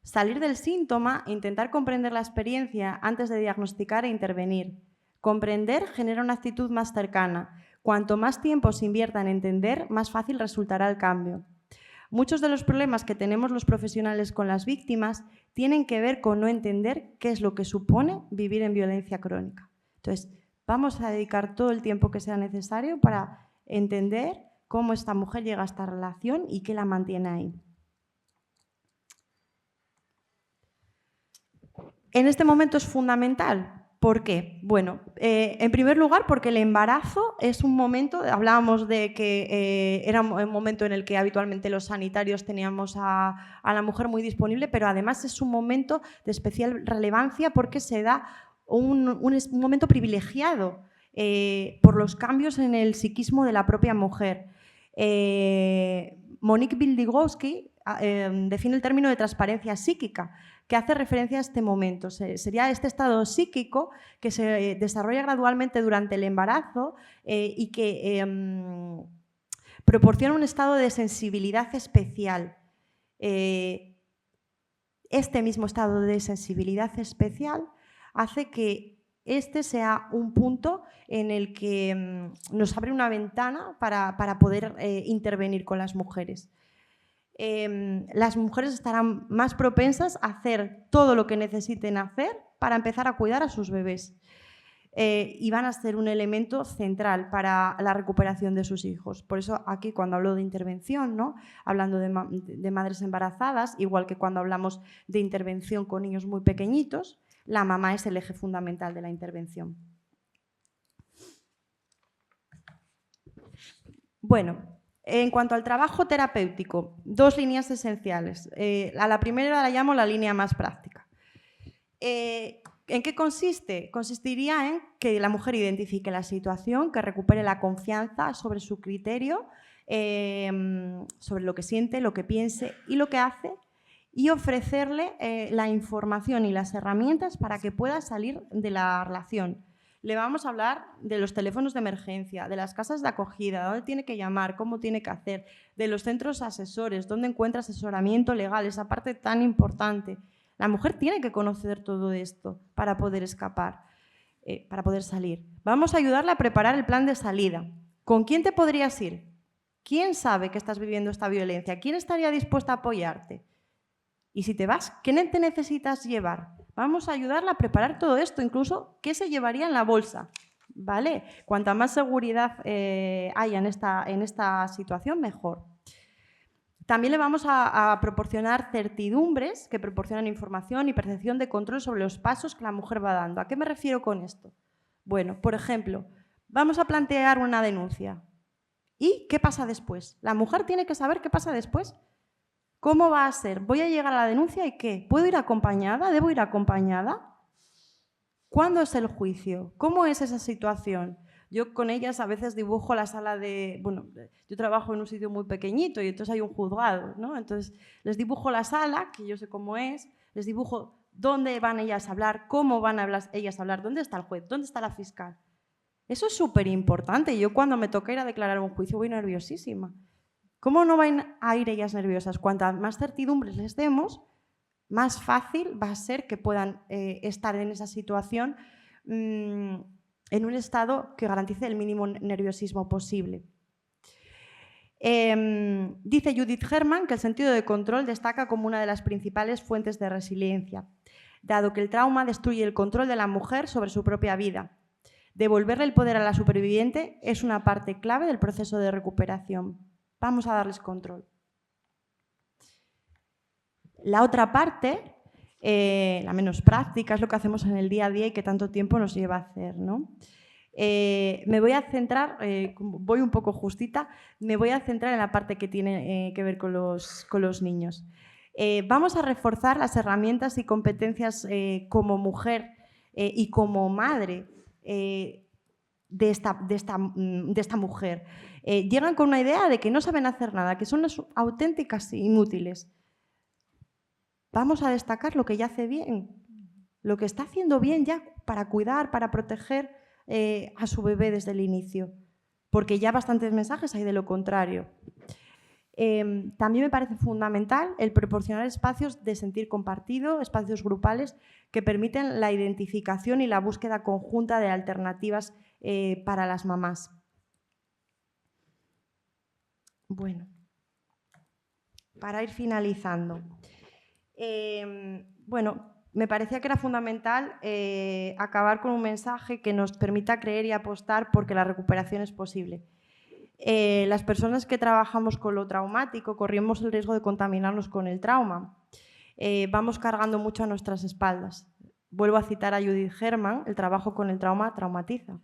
salir del síntoma, intentar comprender la experiencia antes de diagnosticar e intervenir. Comprender genera una actitud más cercana. Cuanto más tiempo se invierta en entender, más fácil resultará el cambio. Muchos de los problemas que tenemos los profesionales con las víctimas tienen que ver con no entender qué es lo que supone vivir en violencia crónica. Entonces, vamos a dedicar todo el tiempo que sea necesario para entender cómo esta mujer llega a esta relación y qué la mantiene ahí. En este momento es fundamental. ¿Por qué? Bueno, en primer lugar, porque el embarazo es un momento, hablábamos de que era un momento en el que habitualmente los sanitarios teníamos a la mujer muy disponible, pero además es un momento de especial relevancia porque se da un momento privilegiado por los cambios en el psiquismo de la propia mujer. Monique Wildegowski define el término de transparencia psíquica, que hace referencia a este momento. Sería este estado psíquico que se desarrolla gradualmente durante el embarazo y que proporciona un estado de sensibilidad especial. Este mismo estado de sensibilidad especial hace que este sea un punto en el que nos abre una ventana para poder intervenir con las mujeres. Las mujeres estarán más propensas a hacer todo lo que necesiten hacer para empezar a cuidar a sus bebés y van a ser un elemento central para la recuperación de sus hijos. Por eso aquí, cuando hablo de intervención, ¿no?, hablando de madres embarazadas, igual que cuando hablamos de intervención con niños muy pequeñitos, la mamá es el eje fundamental de la intervención. Bueno, en cuanto al trabajo terapéutico, dos líneas esenciales. A la primera la llamo la línea más práctica. ¿En qué consiste? Consistiría en que la mujer identifique la situación, que recupere la confianza sobre su criterio, sobre lo que siente, lo que piense y lo que hace, y ofrecerle la información y las herramientas para que pueda salir de la relación. Le vamos a hablar de los teléfonos de emergencia, de las casas de acogida, dónde tiene que llamar, cómo tiene que hacer, de los centros asesores, dónde encuentra asesoramiento legal, esa parte tan importante. La mujer tiene que conocer todo esto para poder escapar, para poder salir. Vamos a ayudarla a preparar el plan de salida. ¿Con quién te podrías ir? ¿Quién sabe que estás viviendo esta violencia? ¿Quién estaría dispuesta a apoyarte? Y si te vas, ¿qué te necesitas llevar? Vamos a ayudarla a preparar todo esto, incluso qué se llevaría en la bolsa, ¿vale? Cuanta más seguridad haya en esta situación, mejor. También le vamos a proporcionar certidumbres que proporcionan información y percepción de control sobre los pasos que la mujer va dando. ¿A qué me refiero con esto? Bueno, por ejemplo, vamos a plantear una denuncia. ¿Y qué pasa después? La mujer tiene que saber qué pasa después. ¿Cómo va a ser? ¿Voy a llegar a la denuncia y qué? ¿Puedo ir acompañada? ¿Debo ir acompañada? ¿Cuándo es el juicio? ¿Cómo es esa situación? Yo con ellas a veces dibujo la sala de... Bueno, yo trabajo en un sitio muy pequeñito y entonces hay un juzgado, ¿no? Entonces les dibujo la sala, que yo sé cómo es, les dibujo dónde van ellas a hablar, cómo van a hablar ellas a hablar, dónde está el juez, dónde está la fiscal. Eso es súper importante. Yo cuando me toca ir a declarar un juicio voy nerviosísima. ¿Cómo no van a ir ellas nerviosas? Cuantas más certidumbres les demos, más fácil va a ser que puedan estar en esa situación en un estado que garantice el mínimo nerviosismo posible. Dice Judith Herman que el sentido de control destaca como una de las principales fuentes de resiliencia, dado que el trauma destruye el control de la mujer sobre su propia vida. Devolverle el poder a la superviviente es una parte clave del proceso de recuperación. Vamos a darles control. La otra parte, la menos práctica, es lo que hacemos en el día a día y que tanto tiempo nos lleva a hacer, ¿no? Me voy a centrar, voy un poco justita, me voy a centrar en la parte que tiene que ver con los niños. Vamos a reforzar las herramientas y competencias como mujer y como madre de esta mujer. Llegan con una idea de que no saben hacer nada, que son auténticas inútiles. Vamos a destacar lo que ya hace bien, lo que está haciendo bien ya para cuidar, para proteger a su bebé desde el inicio, porque ya bastantes mensajes hay de lo contrario. También me parece fundamental el proporcionar espacios de sentir compartido, espacios grupales que permiten la identificación y la búsqueda conjunta de alternativas para las mamás. Bueno, para ir finalizando. Bueno, me parecía que era fundamental acabar con un mensaje que nos permita creer y apostar porque la recuperación es posible. Las personas que trabajamos con lo traumático corremos el riesgo de contaminarnos con el trauma. Vamos cargando mucho a nuestras espaldas. Vuelvo a citar a Judith Herman, el trabajo con el trauma traumatiza.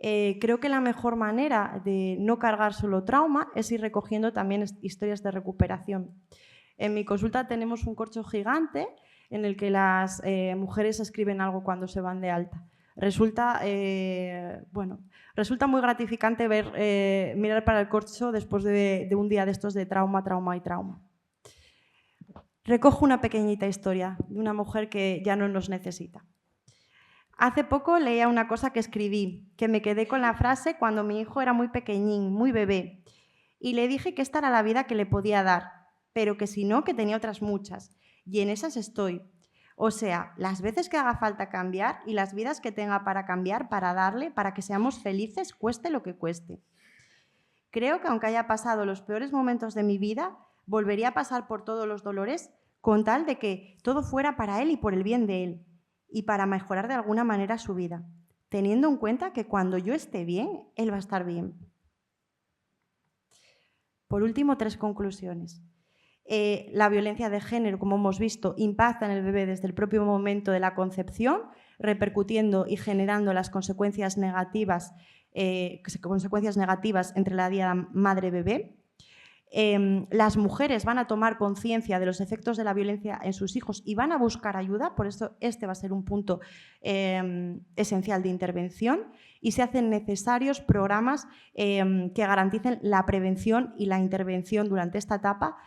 Creo que la mejor manera de no cargar solo trauma es ir recogiendo también historias de recuperación. En mi consulta tenemos un corcho gigante en el que las mujeres escriben algo cuando se van de alta. Resulta muy gratificante mirar para el corcho después de un día de estos de trauma, trauma y trauma. Recojo una pequeñita historia de una mujer que ya no nos necesita. Hace poco leía una cosa que escribí, que me quedé con la frase cuando mi hijo era muy pequeñín, muy bebé, y le dije que esta era la vida que le podía dar, pero que si no, que tenía otras muchas, y en esas estoy. O sea, las veces que haga falta cambiar y las vidas que tenga para cambiar, para darle, para que seamos felices, cueste lo que cueste. Creo que aunque haya pasado los peores momentos de mi vida, volvería a pasar por todos los dolores con tal de que todo fuera para él y por el bien de él, y para mejorar de alguna manera su vida, teniendo en cuenta que cuando yo esté bien, él va a estar bien. Por último, 3 conclusiones. La violencia de género, como hemos visto, impacta en el bebé desde el propio momento de la concepción, repercutiendo y generando las consecuencias negativas entre la diada madre-bebé. Las mujeres van a tomar conciencia de los efectos de la violencia en sus hijos y van a buscar ayuda, por eso este va a ser un punto esencial de intervención, y se hacen necesarios programas que garanticen la prevención y la intervención durante esta etapa,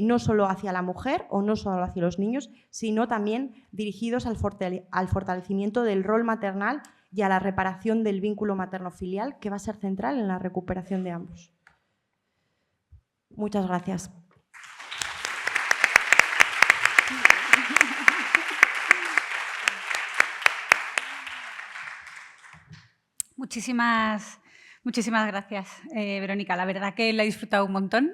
no solo hacia la mujer o no solo hacia los niños, sino también dirigidos al fortalecimiento del rol maternal y a la reparación del vínculo materno-filial, que va a ser central en la recuperación de ambos. Muchas gracias. Muchísimas Muchísimas gracias, Verónica. La verdad que la he disfrutado un montón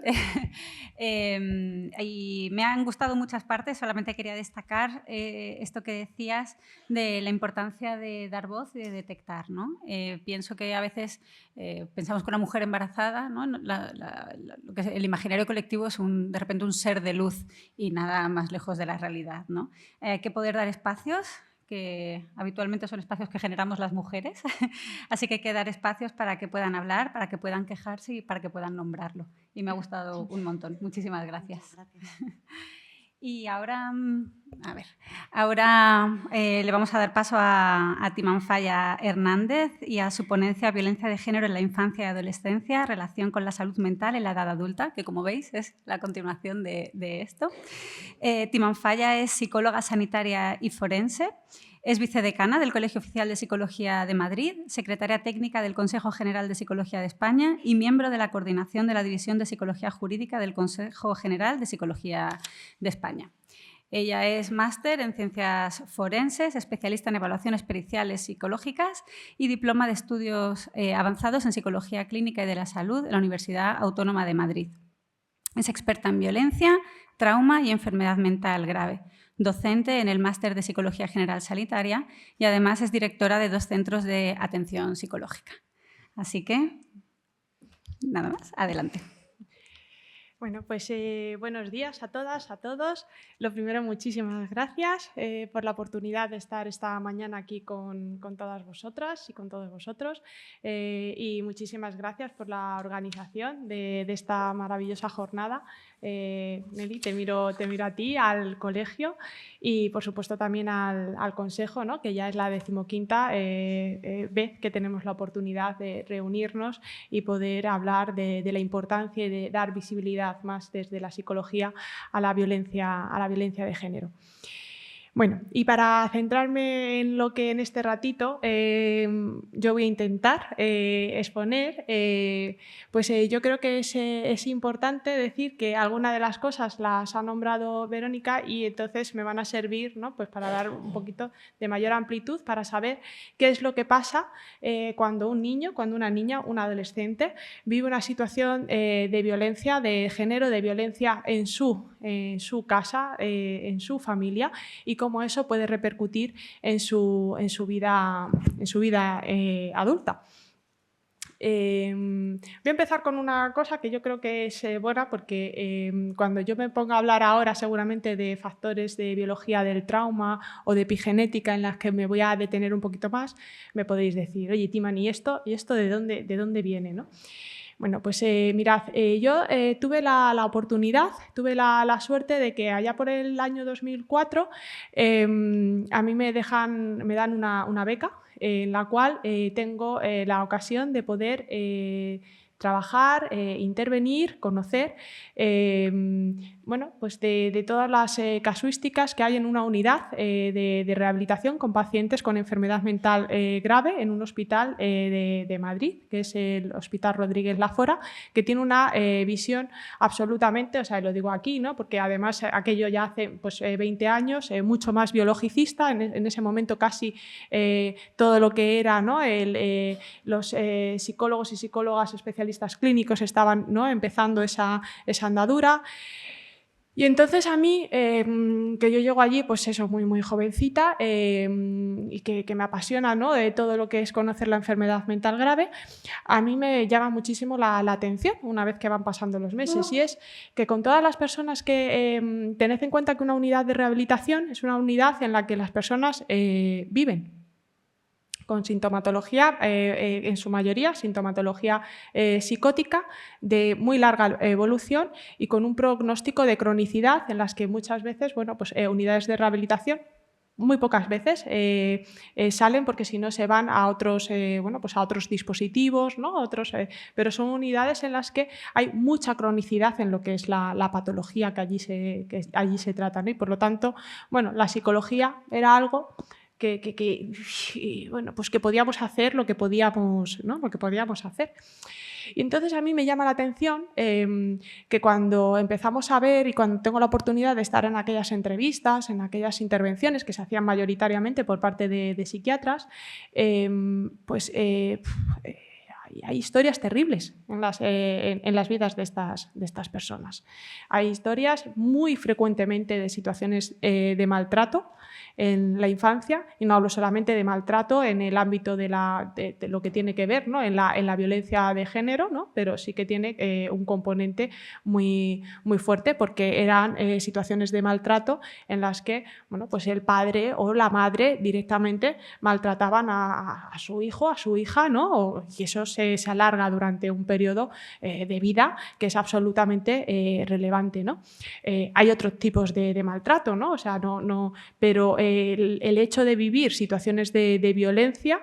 y me han gustado muchas partes. Solamente quería destacar esto que decías de la importancia de dar voz y de detectar, ¿no? Pienso que a veces pensamos que una mujer embarazada, ¿no? Lo que es el imaginario colectivo es de repente un ser de luz y nada más lejos de la realidad, ¿no? Hay que poder dar espacios, que habitualmente son espacios que generamos las mujeres, así que hay que dar espacios para que puedan hablar, para que puedan quejarse y para que puedan nombrarlo. Y me ha gustado un montón. Muchísimas gracias. Y ahora, le vamos a dar paso a Timanfaya Hernández y a su ponencia Violencia de género en la infancia y adolescencia, relación con la salud mental en la edad adulta, que como veis es la continuación de esto. Timanfaya es psicóloga sanitaria y forense. Es vicedecana del Colegio Oficial de Psicología de Madrid, secretaria técnica del Consejo General de Psicología de España y miembro de la coordinación de la División de Psicología Jurídica del Consejo General de Psicología de España. Ella es máster en Ciencias Forenses, especialista en evaluaciones periciales psicológicas y diploma de estudios avanzados en Psicología Clínica y de la Salud en la Universidad Autónoma de Madrid. Es experta en violencia, trauma y enfermedad mental grave. Docente en el Máster de Psicología General Sanitaria y además es directora de 2 centros de atención psicológica. Así que, nada más, adelante. Bueno, pues buenos días a todas, a todos. Lo primero, muchísimas gracias por la oportunidad de estar esta mañana aquí con todas vosotras y con todos vosotros. Y muchísimas gracias por la organización de esta maravillosa jornada. Nelly, te miro a ti, al colegio y, por supuesto, también al Consejo, ¿no? Que ya es la 15ª vez que tenemos la oportunidad de reunirnos y poder hablar de la importancia y de dar visibilidad más desde la psicología a la violencia de género. Bueno, y para centrarme en lo que en este ratito yo voy a intentar exponer, yo creo que es importante decir que algunas de las cosas las ha nombrado Verónica y entonces me van a servir, ¿no? Pues para dar un poquito de mayor amplitud para saber qué es lo que pasa cuando un niño, cuando una niña, un adolescente vive una situación de violencia de género, de violencia en su casa, en su familia, y cómo eso puede repercutir en su vida adulta. Voy a empezar con una cosa que yo creo que es buena porque cuando yo me ponga a hablar ahora seguramente de factores de biología del trauma o de epigenética en las que me voy a detener un poquito más, me podéis decir, oye, Timan, ¿y esto de dónde viene, ¿no? Bueno, pues mirad, yo tuve la oportunidad, tuve la suerte de que allá por el año 2004 a mí me dan una beca en la cual tengo la ocasión de poder trabajar, intervenir, conocer, bueno, pues de todas las casuísticas que hay en una unidad de rehabilitación con pacientes con enfermedad mental grave en un hospital de Madrid, que es el Hospital Rodríguez Lafora, que tiene una visión absolutamente, o sea, lo digo aquí, ¿no? Porque además aquello ya hace pues, 20 años, mucho más biologicista, en ese momento casi todo lo que era, ¿no? Los psicólogos y psicólogas especialistas clínicos estaban, ¿no? empezando esa andadura. Y entonces a mí, que yo llego allí, pues eso, muy jovencita y que me apasiona, ¿no? de todo lo que es conocer la enfermedad mental grave, a mí me llama muchísimo la atención una vez que van pasando los meses, y es que con todas las personas que tened en cuenta que una unidad de rehabilitación es una unidad en la que las personas viven con sintomatología, en su mayoría, sintomatología psicótica de muy larga evolución y con un pronóstico de cronicidad en las que muchas veces, bueno, pues, unidades de rehabilitación muy pocas veces salen porque si no se van a otros, bueno, pues a otros dispositivos, ¿no? Pero son unidades en las que hay mucha cronicidad en lo que es la patología que allí se trata, ¿no? Y por lo tanto, bueno, la psicología era algo bueno, pues que podíamos hacer lo que podíamos, ¿no? Lo que podíamos hacer. Y entonces a mí me llama la atención que cuando empezamos a ver y cuando tengo la oportunidad de estar en aquellas entrevistas, en aquellas intervenciones que se hacían mayoritariamente por parte de psiquiatras, hay historias terribles en las vidas de estas personas. Hay historias muy frecuentemente de situaciones de maltrato en la infancia, y no hablo solamente de maltrato en el ámbito de lo que tiene que ver, ¿no?, en la violencia de género, ¿no?, pero sí que tiene un componente muy, muy fuerte, porque eran situaciones de maltrato en las que, bueno, pues el padre o la madre directamente maltrataban a su hijo, a su hija, ¿no?, y eso se alarga durante un periodo de vida que es absolutamente relevante, ¿no? Hay otros tipos de maltrato, ¿no? O sea, pero el hecho de vivir situaciones de violencia,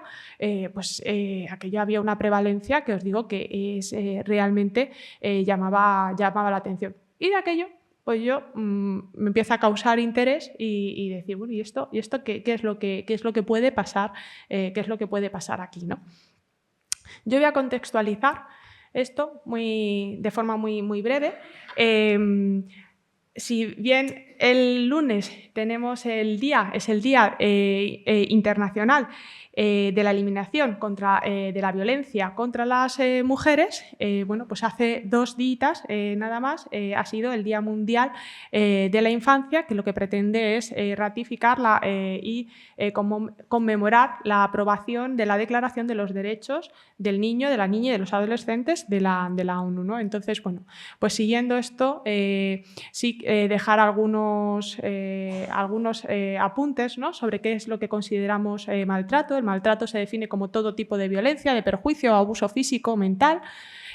pues aquello había una prevalencia que os digo que es realmente llamaba la atención. Y de aquello, pues yo me empieza a causar interés y decir, bueno, ¿y esto qué es lo que puede pasar? ¿Qué es lo que puede pasar aquí, ¿no? Yo voy a contextualizar esto de forma muy, muy breve. Si bien el lunes tenemos es el Día Internacional de la Eliminación de la Violencia contra las mujeres, bueno, pues hace 2 días nada más ha sido el Día Mundial de la Infancia, que lo que pretende es ratificar y conmemorar la aprobación de la Declaración de los Derechos del Niño, de la Niña y de los Adolescentes de la ONU, ¿no? Entonces, bueno, pues siguiendo esto, sí dejar algunos apuntes, ¿no?, sobre qué es lo que consideramos maltrato. El maltrato se define como todo tipo de violencia, de perjuicio o abuso físico o mental,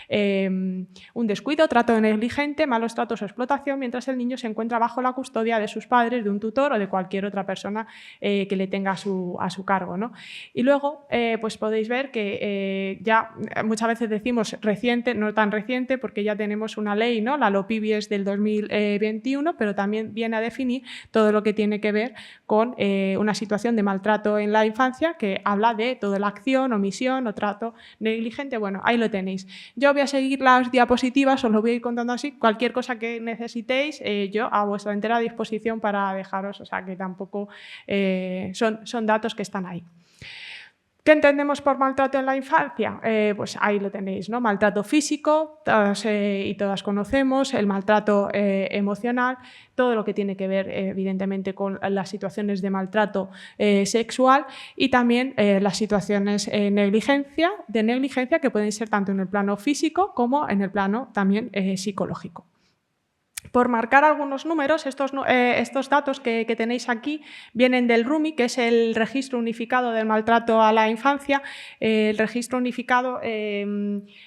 un descuido, trato negligente, malos tratos o explotación mientras el niño se encuentra bajo la custodia de sus padres, de un tutor o de cualquier otra persona que le tenga a su cargo, ¿no? Y luego pues podéis ver que ya muchas veces decimos reciente, no tan reciente, porque ya tenemos una ley, ¿no?, la LOPIBI es del 2021, pero también viene a definir todo lo que tiene que ver con una situación de maltrato en la infancia, que habla de toda la acción, omisión o trato negligente. Bueno, ahí lo tenéis. Yo voy a seguir las diapositivas, os lo voy a ir contando así. Cualquier cosa que necesitéis, yo a vuestra entera disposición para dejaros, o sea que tampoco son datos que están ahí. ¿Qué entendemos por maltrato en la infancia? Pues ahí lo tenéis, ¿no? Maltrato físico, todas y todas conocemos, el maltrato emocional, todo lo que tiene que ver, evidentemente, con las situaciones de maltrato sexual, y también las situaciones de negligencia, que pueden ser tanto en el plano físico como en el plano también psicológico. Por marcar algunos números, estos datos que tenéis aquí vienen del RUMI, que es el Registro Unificado del Maltrato a la Infancia. El registro unificado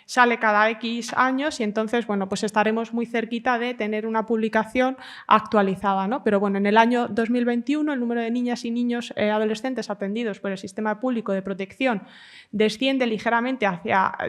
sale cada X años y entonces, bueno, pues estaremos muy cerquita de tener una publicación actualizada, ¿no? Pero bueno, en el año 2021 el número de niñas y niños adolescentes atendidos por el Sistema Público de Protección desciende ligeramente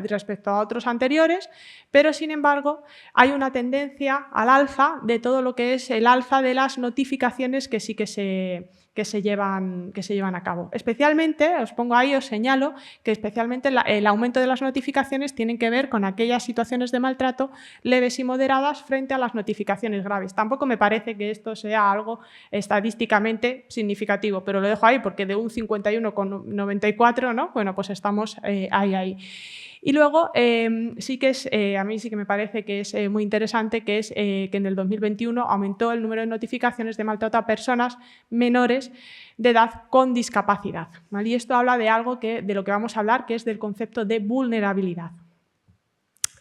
respecto a otros anteriores, pero sin embargo hay una tendencia al alza de todo lo que es el alza de las notificaciones que sí que se llevan a cabo. Especialmente, os pongo ahí, os señalo que especialmente el aumento de las notificaciones tienen que ver con aquellas situaciones de maltrato leves y moderadas frente a las notificaciones graves. Tampoco me parece que esto sea algo estadísticamente significativo, pero lo dejo ahí porque de un 51,94, ¿no? Bueno, pues estamos ahí. Y luego sí que a mí sí que me parece que es muy interesante, que es que en el 2021 aumentó el número de notificaciones de maltrato a personas menores de edad con discapacidad, ¿vale? Y esto habla de algo de lo que vamos a hablar, que es del concepto de vulnerabilidad.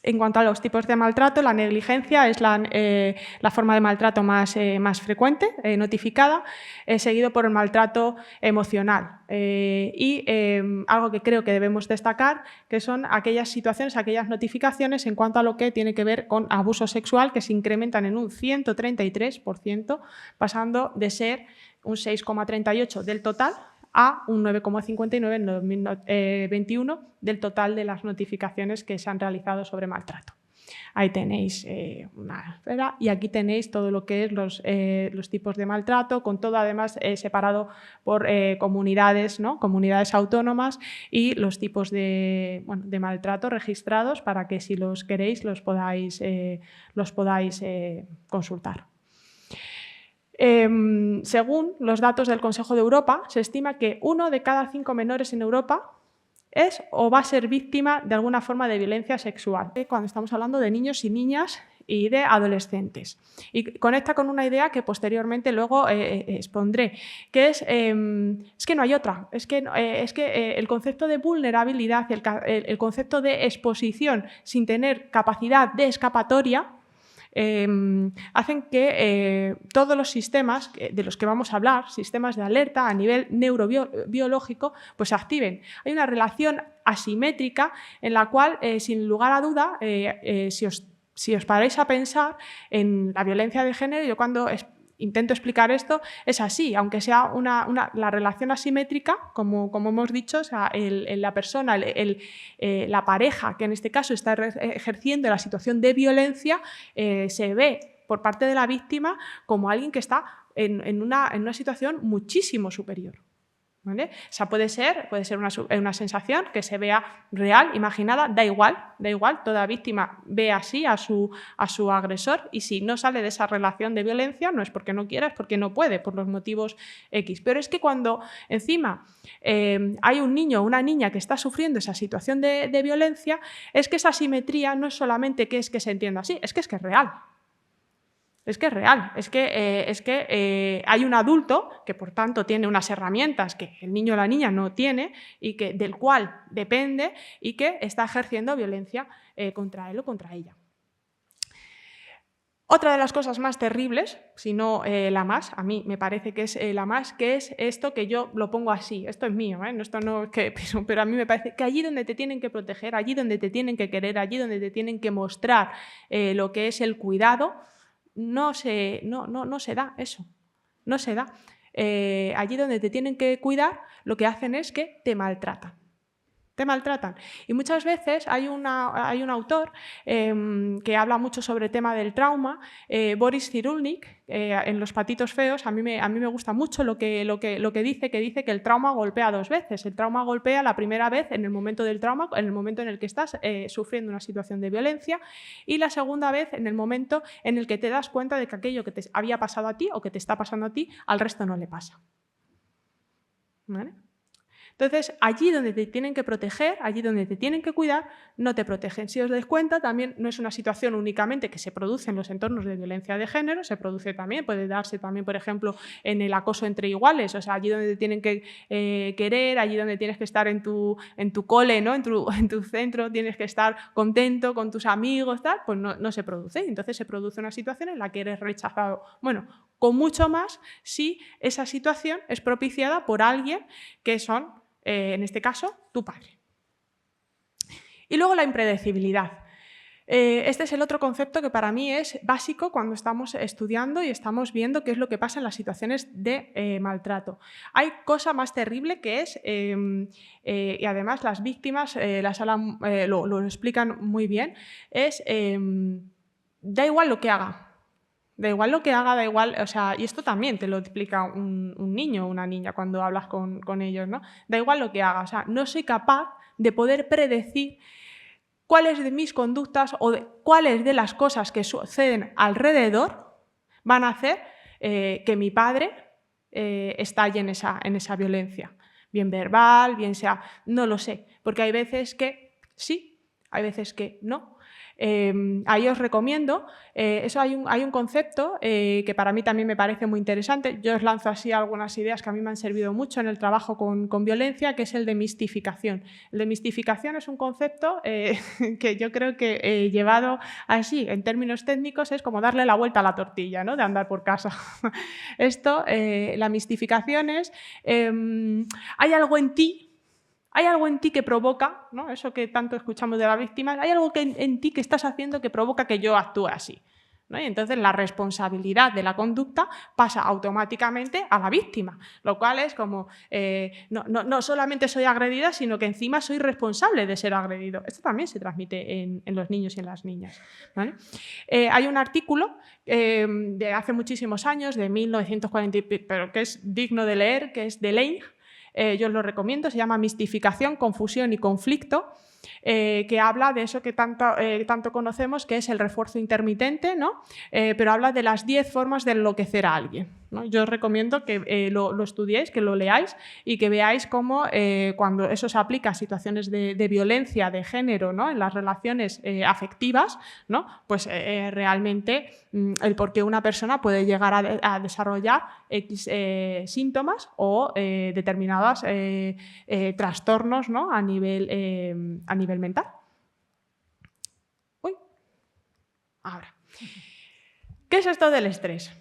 En cuanto a los tipos de maltrato, la negligencia es la forma de maltrato más frecuente, notificada, seguido por el maltrato emocional. Y algo que creo que debemos destacar, que son aquellas situaciones, aquellas notificaciones en cuanto a lo que tiene que ver con abuso sexual, que se incrementan en un 133%, pasando de ser un 6,38% del total a un 9,59 en 2021 del total de las notificaciones que se han realizado sobre maltrato. Ahí tenéis una esfera y aquí tenéis todo lo que es los tipos de maltrato, con todo además separado por comunidades, ¿no? Comunidades autónomas, y los tipos de maltrato registrados para que si los queréis los podáis consultar. Según los datos del Consejo de Europa, se estima que 1 de cada 5 menores en Europa es o va a ser víctima de alguna forma de violencia sexual. Cuando estamos hablando de niños y niñas y de adolescentes. Y conecta con una idea que posteriormente luego expondré, que es que no hay otra. Es que el concepto de vulnerabilidad, el concepto de exposición sin tener capacidad de escapatoria, hacen que todos los sistemas de los que vamos a hablar, sistemas de alerta a nivel neurobiológico, pues se activen. Hay una relación asimétrica en la cual, sin lugar a duda, si os paráis a pensar en la violencia de género, yo cuando intento explicar esto es así, aunque sea la relación asimétrica, como hemos dicho, o sea, la persona, la pareja que en este caso está ejerciendo la situación de violencia, se ve por parte de la víctima como alguien que está en una situación muchísimo superior. ¿Vale? O sea, puede ser una sensación que se vea real, imaginada, da igual, toda víctima ve así a su agresor, y si no sale de esa relación de violencia no es porque no quiera, es porque no puede, por los motivos X. Pero es que cuando encima hay un niño o una niña que está sufriendo esa situación de violencia, es que esa asimetría no es solamente que se entienda así, es que es real. Es que es real, es que hay un adulto que, por tanto, tiene unas herramientas que el niño o la niña no tiene y del cual depende y que está ejerciendo violencia contra él o contra ella. Otra de las cosas más terribles, si no la más, a mí me parece que es la más, que es esto que yo lo pongo así, esto es mío, esto no es que, pero a mí me parece que allí donde te tienen que proteger, allí donde te tienen que querer, allí donde te tienen que mostrar lo que es el cuidado, no se da eso, no se da. Allí donde te tienen que cuidar, lo que hacen es que te maltratan. Te maltratan. Y muchas veces hay un autor que habla mucho sobre el tema del trauma, Boris Cyrulnik, en Los patitos feos. A mí me gusta mucho lo que dice, que el trauma golpea dos veces. El trauma golpea la primera vez en el momento del trauma, en el momento en el que estás sufriendo una situación de violencia, y la segunda vez en el momento en el que te das cuenta de que aquello que te había pasado a ti o que te está pasando a ti, al resto no le pasa. ¿Vale? Entonces, allí donde te tienen que proteger, allí donde te tienen que cuidar, no te protegen. Si os dais cuenta, también no es una situación únicamente que se produce en los entornos de violencia de género, se produce también, puede darse también, por ejemplo, en el acoso entre iguales, o sea, allí donde te tienen que querer, allí donde tienes que estar en tu cole, ¿no? en tu centro, tienes que estar contento con tus amigos, tal, pues no se produce. Entonces se produce una situación en la que eres rechazado. Bueno, con mucho más si esa situación es propiciada por alguien que son, en este caso, tu padre. Y luego la impredecibilidad. Este es el otro concepto que para mí es básico cuando estamos estudiando y estamos viendo qué es lo que pasa en las situaciones de maltrato. Hay cosa más terrible que es, y además las víctimas lo explican muy bien, es da igual lo que haga. Da igual lo que haga, da igual, o sea, y esto también te lo explica un niño o una niña cuando hablas con ellos, ¿no? Da igual lo que haga, o sea, no soy capaz de poder predecir cuáles de mis conductas o cuáles de las cosas que suceden alrededor van a hacer que mi padre estalle en esa violencia. Bien verbal, bien sea, no lo sé, porque hay veces que sí, hay veces que no. Ahí os recomiendo, hay un concepto que para mí también me parece muy interesante. Yo os lanzo así algunas ideas que a mí me han servido mucho en el trabajo con violencia, que es el de mistificación. El de mistificación es un concepto que yo creo que llevado así, en términos técnicos, es como darle la vuelta a la tortilla, ¿no? De andar por casa. Esto, la mistificación es, hay algo en ti. Hay algo en ti que provoca, ¿no? Eso que tanto escuchamos de las víctimas, hay algo en ti que estás haciendo que provoca que yo actúe así, ¿no? Y entonces la responsabilidad de la conducta pasa automáticamente a la víctima, lo cual es como, no solamente soy agredida, sino que encima soy responsable de ser agredido. Esto también se transmite en los niños y en las niñas, ¿vale? Hay un artículo de hace muchísimos años, de 1940, pero que es digno de leer, que es de Lange. Yo os lo recomiendo, se llama Mistificación, Confusión y Conflicto, que habla de eso que tanto conocemos, que es el refuerzo intermitente, ¿no? Pero habla de las 10 formas de enloquecer a alguien, ¿no? Yo os recomiendo que lo estudiéis, que lo leáis y que veáis cómo cuando eso se aplica a situaciones de violencia de género, ¿no? En las relaciones afectivas, ¿no? Pues realmente el por qué una persona puede llegar a desarrollar X síntomas o determinados trastornos, ¿no? a nivel mental. Uy. Ahora, ¿qué es esto del estrés?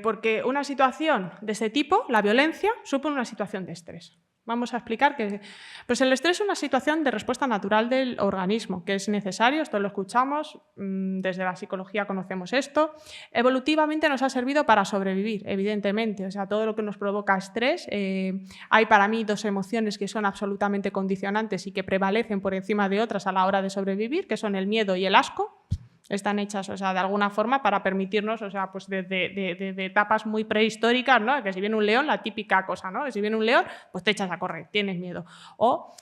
Porque una situación de ese tipo, la violencia, supone una situación de estrés. Vamos a explicar que pues el estrés es una situación de respuesta natural del organismo, que es necesario, esto lo escuchamos, desde la psicología conocemos esto. Evolutivamente nos ha servido para sobrevivir, evidentemente. O sea, todo lo que nos provoca estrés, hay para mí 2 emociones que son absolutamente condicionantes y que prevalecen por encima de otras a la hora de sobrevivir, que son el miedo y el asco. Están hechas, o sea, de alguna forma para permitirnos, o sea, pues desde etapas muy prehistóricas, ¿no? Que si viene un león, la típica cosa, ¿no? Que si viene un león, pues te echas a correr, tienes miedo. O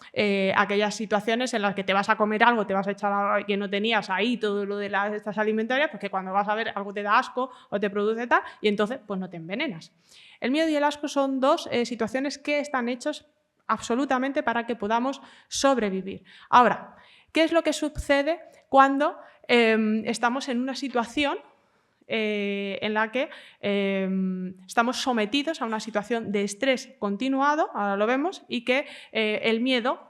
aquellas situaciones en las que te vas a comer algo, te vas a echar algo que no tenías ahí, todo lo de las estas alimentarias, porque cuando vas a ver algo te da asco o te produce tal, y entonces pues no te envenenas. El miedo y el asco son 2 situaciones que están hechos absolutamente para que podamos sobrevivir. Ahora, ¿qué es lo que sucede cuando estamos en una situación en la que estamos sometidos a una situación de estrés continuado, ahora lo vemos, y que el miedo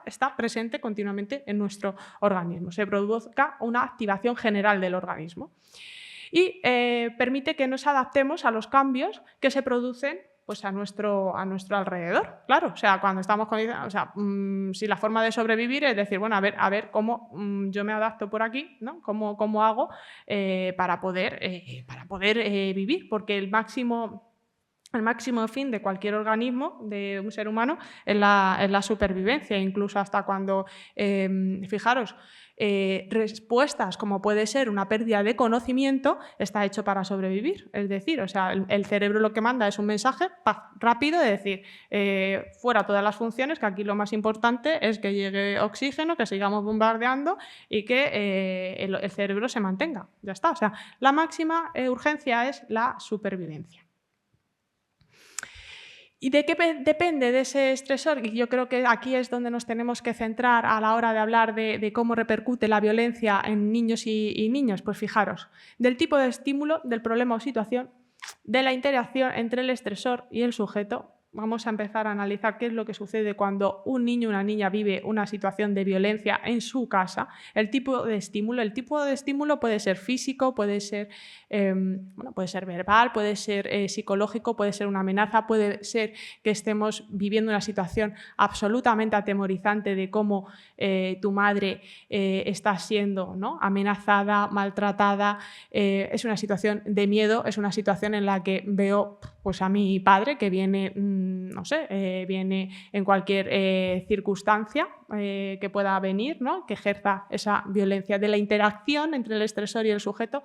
está presente continuamente en nuestro organismo? Se produzca una activación general del organismo y permite que nos adaptemos a los cambios que se producen pues a nuestro alrededor. Claro, o sea, cuando estamos o sea, si la forma de sobrevivir es decir, bueno, a ver cómo yo me adapto por aquí, ¿no? ¿Cómo hago para poder vivir? Porque el máximo fin de cualquier organismo, de un ser humano, es la supervivencia, incluso hasta cuando, fijaros, respuestas como puede ser una pérdida de conocimiento, está hecho para sobrevivir. Es decir, o sea, el cerebro lo que manda es un mensaje rápido de decir, fuera todas las funciones, que aquí lo más importante es que llegue oxígeno, que sigamos bombardeando y que el cerebro se mantenga. Ya está. O sea, la máxima urgencia es la supervivencia. ¿Y de qué depende de ese estresor? Y yo creo que aquí es donde nos tenemos que centrar a la hora de hablar de cómo repercute la violencia en niños y niñas. Pues fijaros, del tipo de estímulo, del problema o situación, de la interacción entre el estresor y el sujeto. Vamos a empezar a analizar qué es lo que sucede cuando un niño o una niña vive una situación de violencia en su casa. El tipo de estímulo puede ser físico, puede ser verbal, puede ser psicológico, puede ser una amenaza, puede ser que estemos viviendo una situación absolutamente atemorizante de cómo tu madre está siendo, ¿no? amenazada, maltratada. Es una situación de miedo, es una situación en la que veo pues, a mi padre que viene viene en cualquier circunstancia que pueda venir, ¿no? que ejerza esa violencia de la interacción entre el estresor y el sujeto.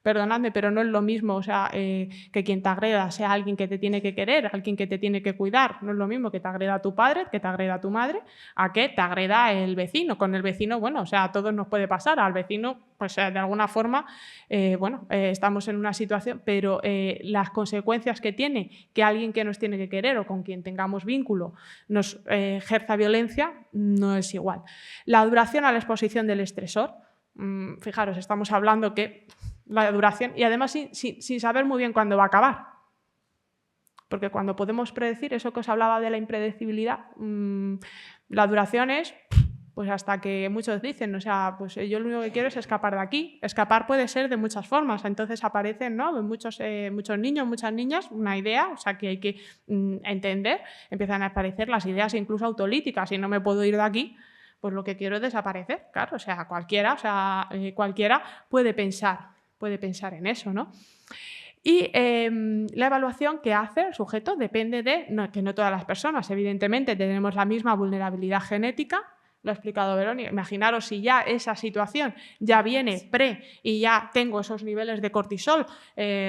Perdonadme, pero no es lo mismo, o sea, que quien te agreda sea alguien que te tiene que querer, alguien que te tiene que cuidar. No es lo mismo que te agreda tu padre, que te agreda tu madre, a que te agreda el vecino. Con el vecino, bueno, o sea, a todos nos puede pasar. Al vecino, pues de alguna forma, estamos en una situación, pero las consecuencias que tiene que alguien que nos tiene que querer o con quien tengamos vínculo nos ejerza violencia no es igual. La duración a la exposición del estresor. Fijaros, estamos hablando que la duración, y además sin saber muy bien cuándo va a acabar. Porque cuando podemos predecir, eso que os hablaba de la impredecibilidad, la duración es pues hasta que muchos dicen, o sea, pues yo lo único que quiero es escapar de aquí. Escapar puede ser de muchas formas, entonces aparecen, ¿no? muchos niños, muchas niñas, una idea, o sea, que hay que entender, empiezan a aparecer las ideas incluso autolíticas, si no me puedo ir de aquí, pues lo que quiero es desaparecer, claro, o sea, cualquiera puede pensar en eso, ¿no? Y la evaluación que hace el sujeto depende de que no todas las personas, evidentemente, tenemos la misma vulnerabilidad genética, lo ha explicado Verónica. Imaginaros si ya esa situación ya viene y ya tengo esos niveles de cortisol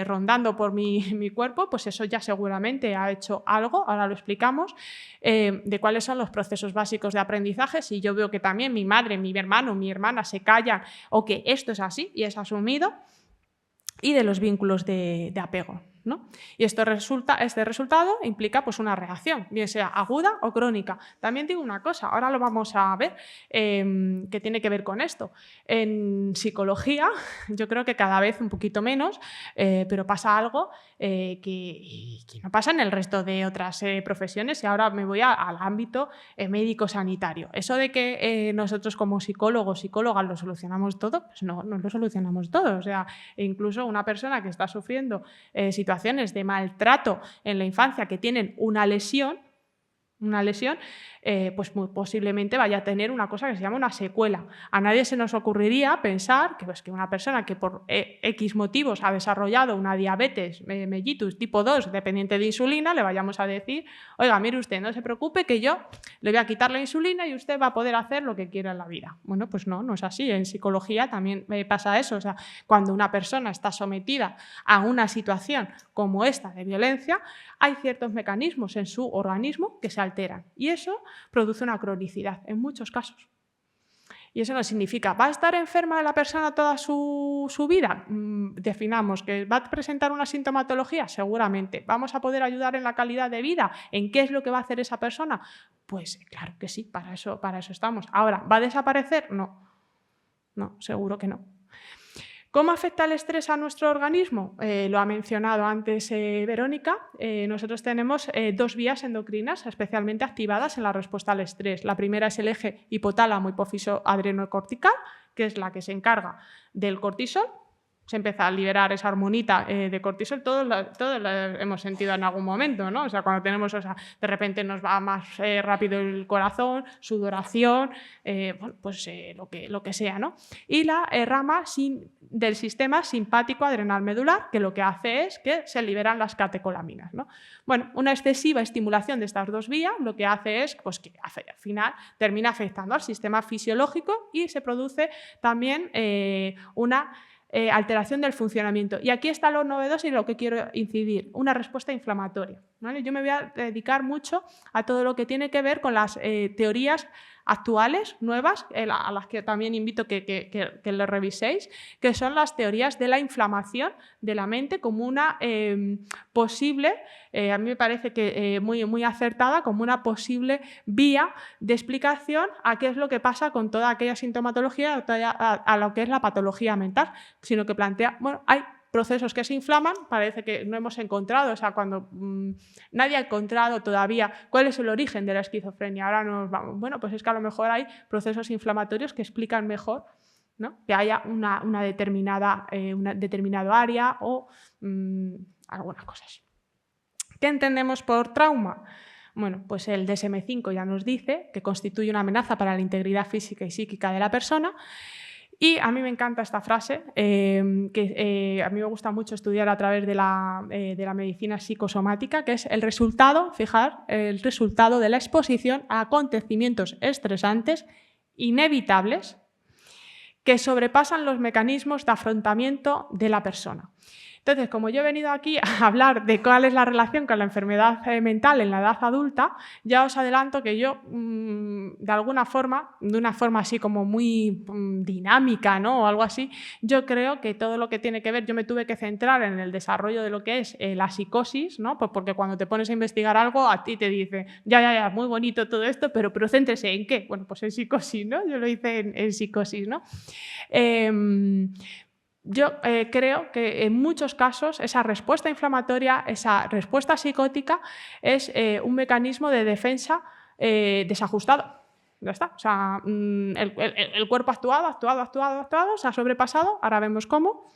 rondando por mi cuerpo, pues eso ya seguramente ha hecho algo, ahora lo explicamos, de cuáles son los procesos básicos de aprendizaje. Si yo veo que también mi madre, mi hermano, mi hermana se callan o que esto es así y es asumido, y de los vínculos de apego, ¿no? Y este resultado implica pues, una reacción, bien sea aguda o crónica. También digo una cosa, ahora lo vamos a ver, que tiene que ver con esto. En psicología, yo creo que cada vez un poquito menos, pero pasa algo que no pasa en el resto de otras profesiones, y ahora me voy al ámbito médico-sanitario. Eso de que nosotros como psicólogos, psicólogas lo solucionamos todo, pues no lo solucionamos todo. O sea, incluso una persona que está sufriendo situaciones de maltrato en la infancia que tienen una lesión, pues muy posiblemente vaya a tener una cosa que se llama una secuela. A nadie se nos ocurriría pensar que, pues, que una persona que por X motivos ha desarrollado una diabetes mellitus tipo 2 dependiente de insulina, le vayamos a decir, oiga, mire usted, no se preocupe que yo le voy a quitar la insulina y usted va a poder hacer lo que quiera en la vida. Bueno, pues no es así. En psicología también pasa eso. O sea, cuando una persona está sometida a una situación como esta de violencia, hay ciertos mecanismos en su organismo que se alteran y eso produce una cronicidad en muchos casos. Y eso no significa, ¿va a estar enferma de la persona toda su vida? Definamos que va a presentar una sintomatología, seguramente. ¿Vamos a poder ayudar en la calidad de vida? ¿En qué es lo que va a hacer esa persona? Pues claro que sí, para eso estamos. Ahora, ¿va a desaparecer? No, seguro que no. ¿Cómo afecta el estrés a nuestro organismo? Lo ha mencionado antes Verónica. Nosotros tenemos dos vías endocrinas especialmente activadas en la respuesta al estrés. La primera es el eje hipotálamo hipófiso adrenocortical, que es la que se encarga del cortisol. Se empieza a liberar esa hormonita de cortisol, todos la hemos sentido en algún momento, ¿no? O sea, cuando tenemos, de repente nos va más rápido el corazón, sudoración, bueno, pues lo que sea, ¿no? Y la rama del sistema simpático adrenal medular, que lo que hace es que se liberan las catecolaminas, ¿no? Bueno, una excesiva estimulación de estas dos vías lo que hace es pues, que al final termina afectando al sistema fisiológico y se produce también una alteración del funcionamiento. Y aquí está lo novedoso y lo que quiero incidir, una respuesta inflamatoria, ¿vale? Yo me voy a dedicar mucho a todo lo que tiene que ver con las teorías actuales, nuevas, a las que también invito que lo reviséis, que son las teorías de la inflamación de la mente como una posible, a mí me parece que muy acertada, como una posible vía de explicación a qué es lo que pasa con toda aquella sintomatología, a lo que es la patología mental, sino que plantea, bueno, hay procesos que se inflaman, parece que no hemos encontrado, o sea, cuando nadie ha encontrado todavía cuál es el origen de la esquizofrenia, ahora nos vamos, bueno, pues es que a lo mejor hay procesos inflamatorios que explican mejor, ¿no? Que haya una determinado área o algunas cosas. ¿Qué entendemos por trauma? Bueno, pues el DSM-5 ya nos dice que constituye una amenaza para la integridad física y psíquica de la persona. Y a mí me encanta esta frase, que a mí me gusta mucho estudiar a través de la medicina psicosomática, que es el resultado de la exposición a acontecimientos estresantes inevitables que sobrepasan los mecanismos de afrontamiento de la persona. Entonces, como yo he venido aquí a hablar de cuál es la relación con la enfermedad mental en la edad adulta, ya os adelanto que yo, de alguna forma, de una forma así como muy dinámica, ¿no? O algo así, yo creo que todo lo que tiene que ver, yo me tuve que centrar en el desarrollo de lo que es la psicosis, ¿no? Pues porque cuando te pones a investigar algo, a ti te dice, ya, muy bonito todo esto, pero céntrese en qué. Bueno, pues en psicosis, ¿no? Yo lo hice en psicosis, ¿no? Yo creo que en muchos casos esa respuesta inflamatoria, esa respuesta psicótica es un mecanismo de defensa desajustado. Ya está. O sea, el cuerpo ha actuado, se ha sobrepasado, ahora vemos cómo,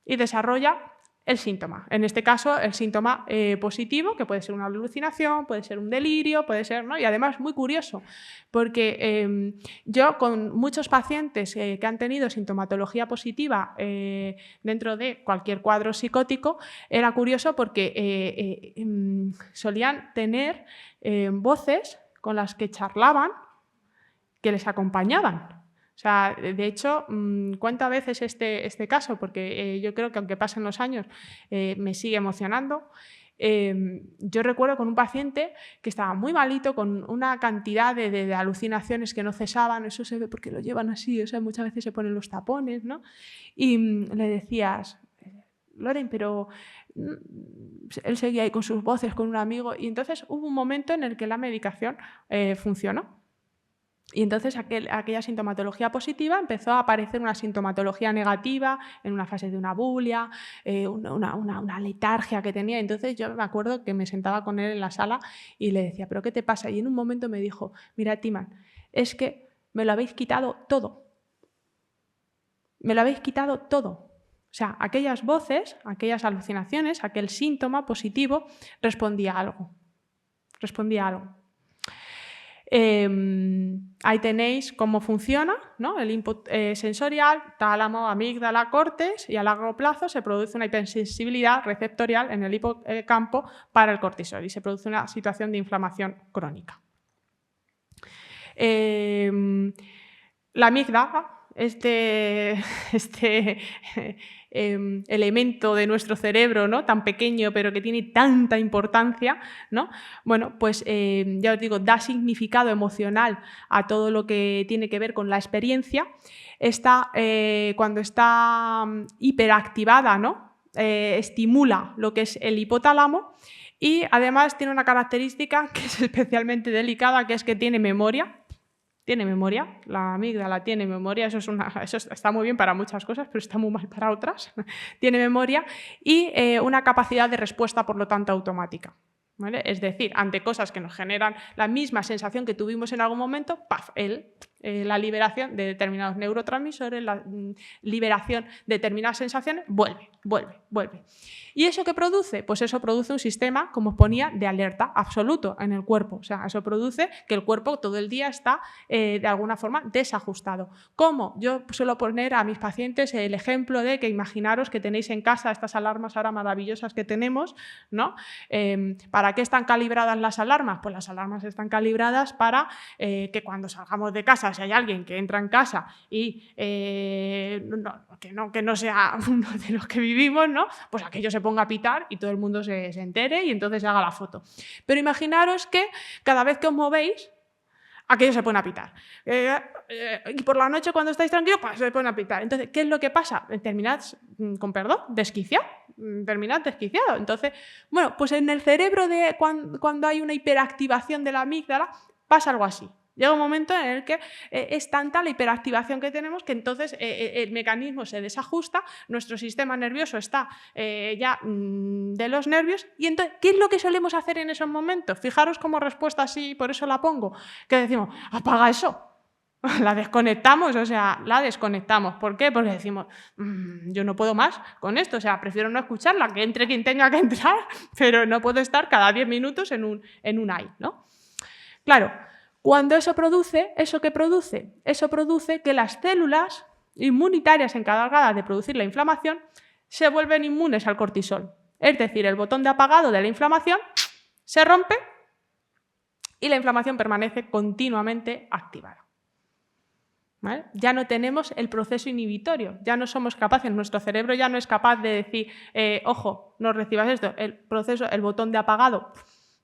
y desarrolla el síntoma. En este caso, el síntoma positivo, que puede ser una alucinación, puede ser un delirio, puede ser, ¿no? Y además muy curioso, porque yo con muchos pacientes que han tenido sintomatología positiva dentro de cualquier cuadro psicótico, era curioso porque solían tener voces con las que charlaban que les acompañaban. O sea, de hecho, cuento a veces este caso porque yo creo que aunque pasen los años me sigue emocionando. Yo recuerdo con un paciente que estaba muy malito, con una cantidad de alucinaciones que no cesaban, eso se ve porque lo llevan así, o sea, muchas veces se ponen los tapones, ¿no? Y le decías, Loren, pero él seguía ahí con sus voces, con un amigo, y entonces hubo un momento en el que la medicación funcionó. Y entonces aquella sintomatología positiva empezó a aparecer una sintomatología negativa en una fase de una bulia, una letargia que tenía. Entonces yo me acuerdo que me sentaba con él en la sala y le decía, ¿pero qué te pasa? Y en un momento me dijo, mira, Timan, es que me lo habéis quitado todo. Me lo habéis quitado todo. O sea, aquellas voces, aquellas alucinaciones, aquel síntoma positivo respondía a algo. Respondía a algo. Ahí tenéis cómo funciona, ¿no? El input sensorial, tálamo, amígdala, córtex, y a largo plazo se produce una hipersensibilidad receptorial en el hipocampo para el cortisol y se produce una situación de inflamación crónica. La amígdala, elemento de nuestro cerebro, ¿no? Tan pequeño pero que tiene tanta importancia, ¿no? Bueno, pues ya os digo, da significado emocional a todo lo que tiene que ver con la experiencia. Cuando está hiperactivada, ¿no? Estimula lo que es el hipotálamo y además tiene una característica que es especialmente delicada, que es que tiene memoria. Tiene memoria, la amígdala tiene memoria, eso está muy bien para muchas cosas, pero está muy mal para otras. Tiene memoria y una capacidad de respuesta, por lo tanto, automática. ¿Vale? Es decir, ante cosas que nos generan la misma sensación que tuvimos en algún momento, ¡paf! La liberación de determinados neurotransmisores, la liberación de determinadas sensaciones, vuelve. ¿Y eso qué produce? Pues eso produce un sistema, como os ponía, de alerta absoluto en el cuerpo. O sea, eso produce que el cuerpo todo el día está de alguna forma desajustado. ¿Cómo? Yo suelo poner a mis pacientes el ejemplo de que imaginaros que tenéis en casa estas alarmas ahora maravillosas que tenemos, ¿no? ¿Para qué están calibradas las alarmas? Pues las alarmas están calibradas para que cuando salgamos de casa, si hay alguien que entra en casa y que no sea uno de los que vivimos, ¿no? Pues aquello se ponga a pitar y todo el mundo se entere y entonces se haga la foto. Pero imaginaros que cada vez que os movéis, aquello se pone a pitar. Y por la noche cuando estáis tranquilos, pues se pone a pitar. Entonces, ¿qué es lo que pasa? Terminad, con perdón, desquiciado. Terminad desquiciado. Entonces, bueno, pues en el cerebro cuando hay una hiperactivación de la amígdala, pasa algo así. Llega un momento en el que es tanta la hiperactivación que tenemos que entonces el mecanismo se desajusta, nuestro sistema nervioso está ya de los nervios y entonces, ¿qué es lo que solemos hacer en esos momentos? Fijaros como respuesta así, por eso la pongo, que decimos, apaga eso. La desconectamos, o sea, la desconectamos. ¿Por qué? Porque decimos, yo no puedo más con esto, o sea, prefiero no escucharla, que entre quien tenga que entrar, pero no puedo estar cada 10 minutos en un AI, ¿no? Claro, cuando eso produce, ¿eso qué produce? Eso produce que las células inmunitarias encargadas de producir la inflamación se vuelven inmunes al cortisol. Es decir, el botón de apagado de la inflamación se rompe y la inflamación permanece continuamente activada. ¿Vale? Ya no tenemos el proceso inhibitorio, ya no somos capaces, nuestro cerebro ya no es capaz de decir, ojo, no recibas esto, el botón de apagado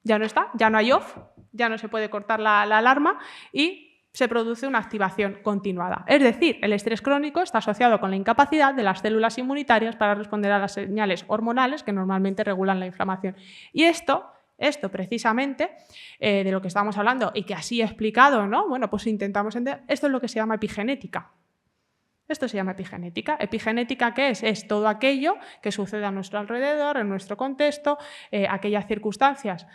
ya no está, ya no hay off, ya no se puede cortar la alarma y se produce una activación continuada. Es decir, el estrés crónico está asociado con la incapacidad de las células inmunitarias para responder a las señales hormonales que normalmente regulan la inflamación. Y esto precisamente, de lo que estamos hablando y que así he explicado, ¿no? Bueno, pues intentamos entender, esto es lo que se llama epigenética. Esto se llama epigenética. ¿Epigenética qué es? Es todo aquello que sucede a nuestro alrededor, en nuestro contexto, aquellas circunstancias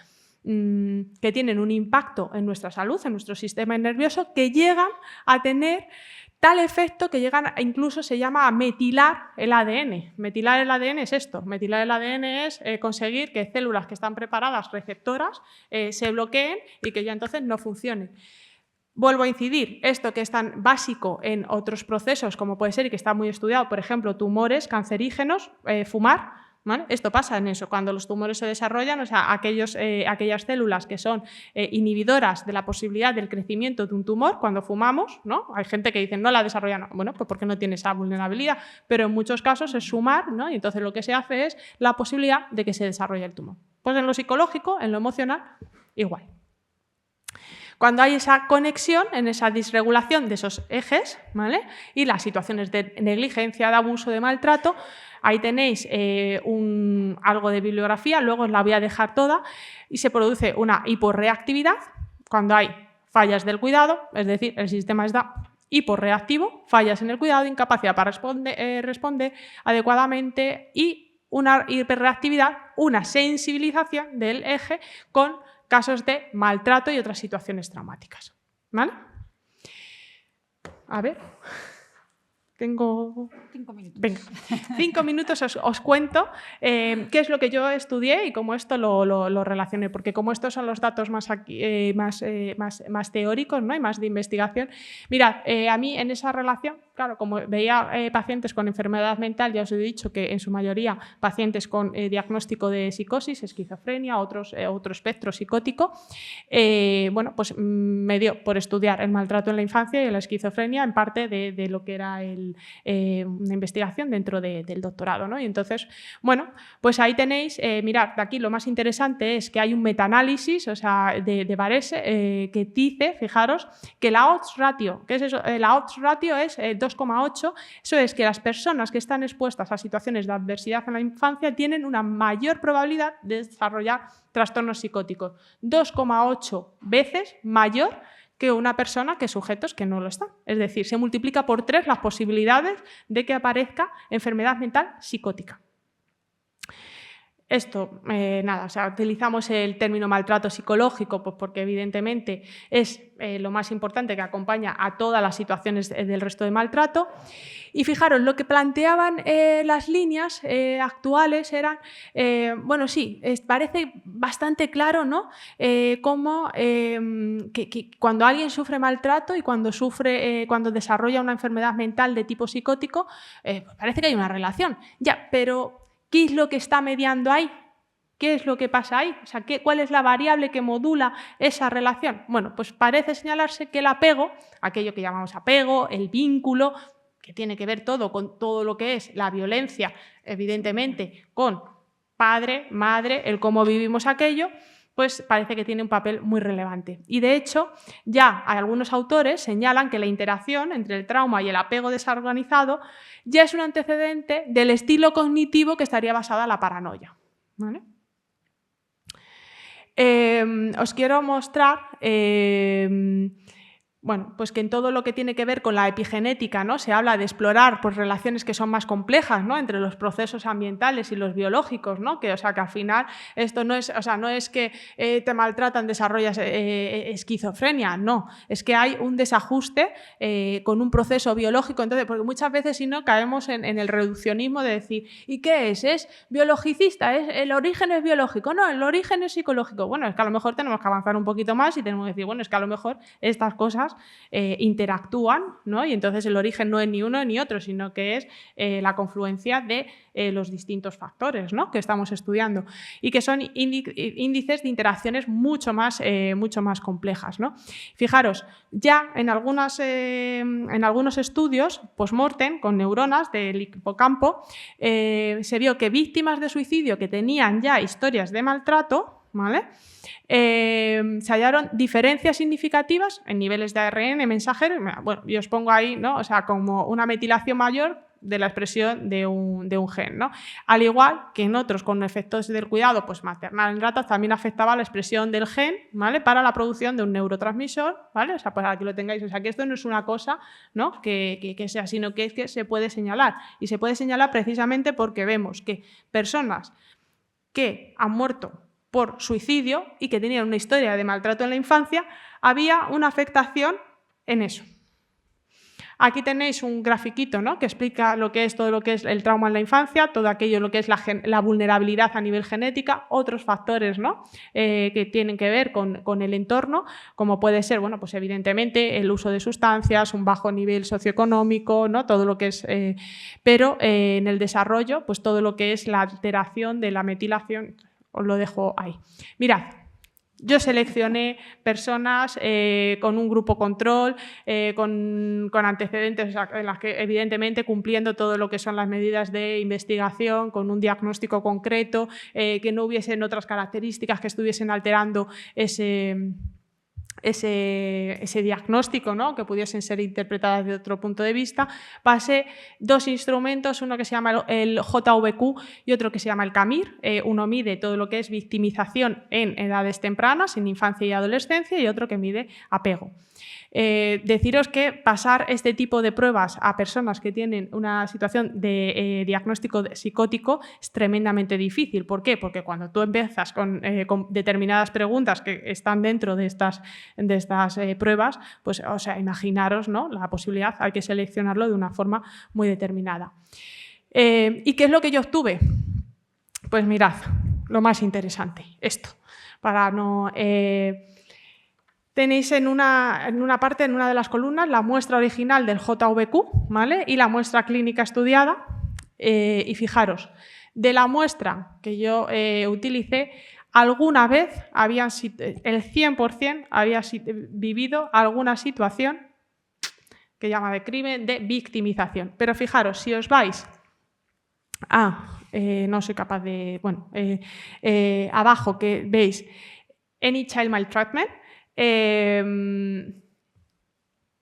que tienen un impacto en nuestra salud, en nuestro sistema nervioso, que llegan a tener tal efecto que incluso se llama metilar el ADN. Metilar el ADN es esto. Metilar el ADN es conseguir que células que están preparadas, receptoras, se bloqueen y que ya entonces no funcionen. Vuelvo a incidir, esto que es tan básico en otros procesos, como puede ser y que está muy estudiado, por ejemplo, tumores cancerígenos, fumar, ¿Vale? Esto pasa en eso, cuando los tumores se desarrollan, o sea, aquellas células que son inhibidoras de la posibilidad del crecimiento de un tumor, cuando fumamos, ¿no? Hay gente que dice, no la desarrolla, no. Bueno, pues porque no tiene esa vulnerabilidad, pero en muchos casos es sumar, ¿no? Y entonces lo que se hace es la posibilidad de que se desarrolle el tumor. Pues en lo psicológico, en lo emocional, igual. Cuando hay esa conexión, en esa disregulación de esos ejes, ¿vale? Y las situaciones de negligencia, de abuso, de maltrato, ahí tenéis algo de bibliografía, luego os la voy a dejar toda, y se produce una hiporreactividad cuando hay fallas del cuidado, es decir, el sistema está hiporreactivo, fallas en el cuidado, incapacidad para responder adecuadamente y una hiperreactividad, una sensibilización del eje con casos de maltrato y otras situaciones traumáticas. ¿Vale? A ver, tengo 5 minutos. Venga, 5 minutos os cuento qué es lo que yo estudié y cómo esto lo relacioné, porque como estos son los datos más teóricos, ¿no? Y más de investigación. Mirad, a mí en esa relación, claro, como veía pacientes con enfermedad mental, ya os he dicho que en su mayoría pacientes con diagnóstico de psicosis, esquizofrenia, otro espectro psicótico, bueno, pues me dio por estudiar el maltrato en la infancia y la esquizofrenia en parte de lo que era una investigación dentro del doctorado, ¿no? Y entonces, bueno, pues ahí tenéis, mirad, de aquí lo más interesante es que hay un metaanálisis, o sea, de Varese, que dice, fijaros, que la odds ratio, ¿qué es eso? La odds ratio es 2,8, eso es que las personas que están expuestas a situaciones de adversidad en la infancia tienen una mayor probabilidad de desarrollar trastornos psicóticos, 2,8 veces mayor que una persona, que sujetos que no lo están. Es decir, se multiplica por 3 las posibilidades de que aparezca enfermedad mental psicótica. Esto, nada, o sea, utilizamos el término maltrato psicológico pues porque evidentemente es lo más importante que acompaña a todas las situaciones del resto de maltrato. Y fijaros, lo que planteaban las líneas actuales eran, bueno, sí, parece bastante claro, ¿no? Cómo que cuando alguien sufre maltrato y cuando desarrolla una enfermedad mental de tipo psicótico, pues parece que hay una relación. Ya, pero ¿qué es lo que está mediando ahí? ¿Qué es lo que pasa ahí? O sea, ¿cuál es la variable que modula esa relación? Bueno, pues parece señalarse que el apego, aquello que llamamos apego, el vínculo, que tiene que ver todo con todo lo que es la violencia, evidentemente, con padre, madre, el cómo vivimos aquello, pues parece que tiene un papel muy relevante. Y de hecho, ya algunos autores señalan que la interacción entre el trauma y el apego desorganizado ya es un antecedente del estilo cognitivo que estaría basado en la paranoia. ¿Vale? Os quiero mostrar bueno, pues que en todo lo que tiene que ver con la epigenética, ¿no? Se habla de explorar pues, relaciones que son más complejas, ¿no? Entre los procesos ambientales y los biológicos, ¿no? Que, o sea, que al final esto no es, o sea, no es que te maltratan, desarrollas esquizofrenia, no, es que hay un desajuste con un proceso biológico. Entonces, porque muchas veces si no caemos en el reduccionismo de decir, ¿y qué es? ¿Es biologicista? ¿El origen es biológico? No, el origen es psicológico. Bueno, es que a lo mejor tenemos que avanzar un poquito más y tenemos que decir, bueno, es que a lo mejor estas cosas interactúan, ¿no? Y entonces el origen no es ni uno ni otro, sino que es la confluencia de los distintos factores, ¿no? Que estamos estudiando y que son índices de interacciones mucho más complejas, ¿no? Fijaros, ya en algunos estudios post-mortem con neuronas del hipocampo se vio que víctimas de suicidio que tenían ya historias de maltrato, ¿vale? Se hallaron diferencias significativas en niveles de ARN mensajero. Bueno, yo os pongo ahí, ¿no? O sea, como una metilación mayor de la expresión de un gen, ¿no? Al igual que en otros con efectos del cuidado pues maternal en ratas también afectaba la expresión del gen, ¿vale? Para la producción de un neurotransmisor, ¿vale? O sea, para que lo tengáis, o sea, que esto no es una cosa, ¿no? que sea, sino que es que se puede señalar y se puede señalar precisamente porque vemos que personas que han muerto por suicidio y que tenían una historia de maltrato en la infancia, había una afectación en eso. Aquí tenéis un grafiquito, ¿no?, que explica lo que es todo lo que es el trauma en la infancia, todo aquello lo que es la vulnerabilidad a nivel genética, otros factores, ¿no?, que tienen que ver con el entorno, como puede ser, bueno, pues evidentemente el uso de sustancias, un bajo nivel socioeconómico, ¿no?, todo lo que es, pero en el desarrollo, pues todo lo que es la alteración de la metilación, os lo dejo ahí. Mirad. Yo seleccioné personas con un grupo control, con antecedentes, o sea, en las que evidentemente cumpliendo todo lo que son las medidas de investigación, con un diagnóstico concreto, que no hubiesen otras características que estuviesen alterando ese diagnóstico, ¿no?, que pudiesen ser interpretadas de otro punto de vista. Pasé 2 instrumentos, uno que se llama el JVQ y otro que se llama el CAMIR. Uno mide todo lo que es victimización en edades tempranas, en infancia y adolescencia, y otro que mide apego. Deciros que pasar este tipo de pruebas a personas que tienen una situación de diagnóstico psicótico es tremendamente difícil. ¿Por qué? Porque cuando tú empiezas con determinadas preguntas que están dentro de estas pruebas, pues, o sea, imaginaros, ¿no?, la posibilidad, hay que seleccionarlo de una forma muy determinada. ¿Y qué es lo que yo obtuve? Pues mirad, lo más interesante, esto, para no... Tenéis en una parte, en una de las columnas, la muestra original del JVQ, ¿vale?, y la muestra clínica estudiada. Y fijaros, de la muestra que yo utilicé, alguna vez el 100% había vivido alguna situación que llama de crimen de victimización. Pero fijaros, si os vais no soy capaz de... Bueno, abajo que veis Any Child Maltreatment,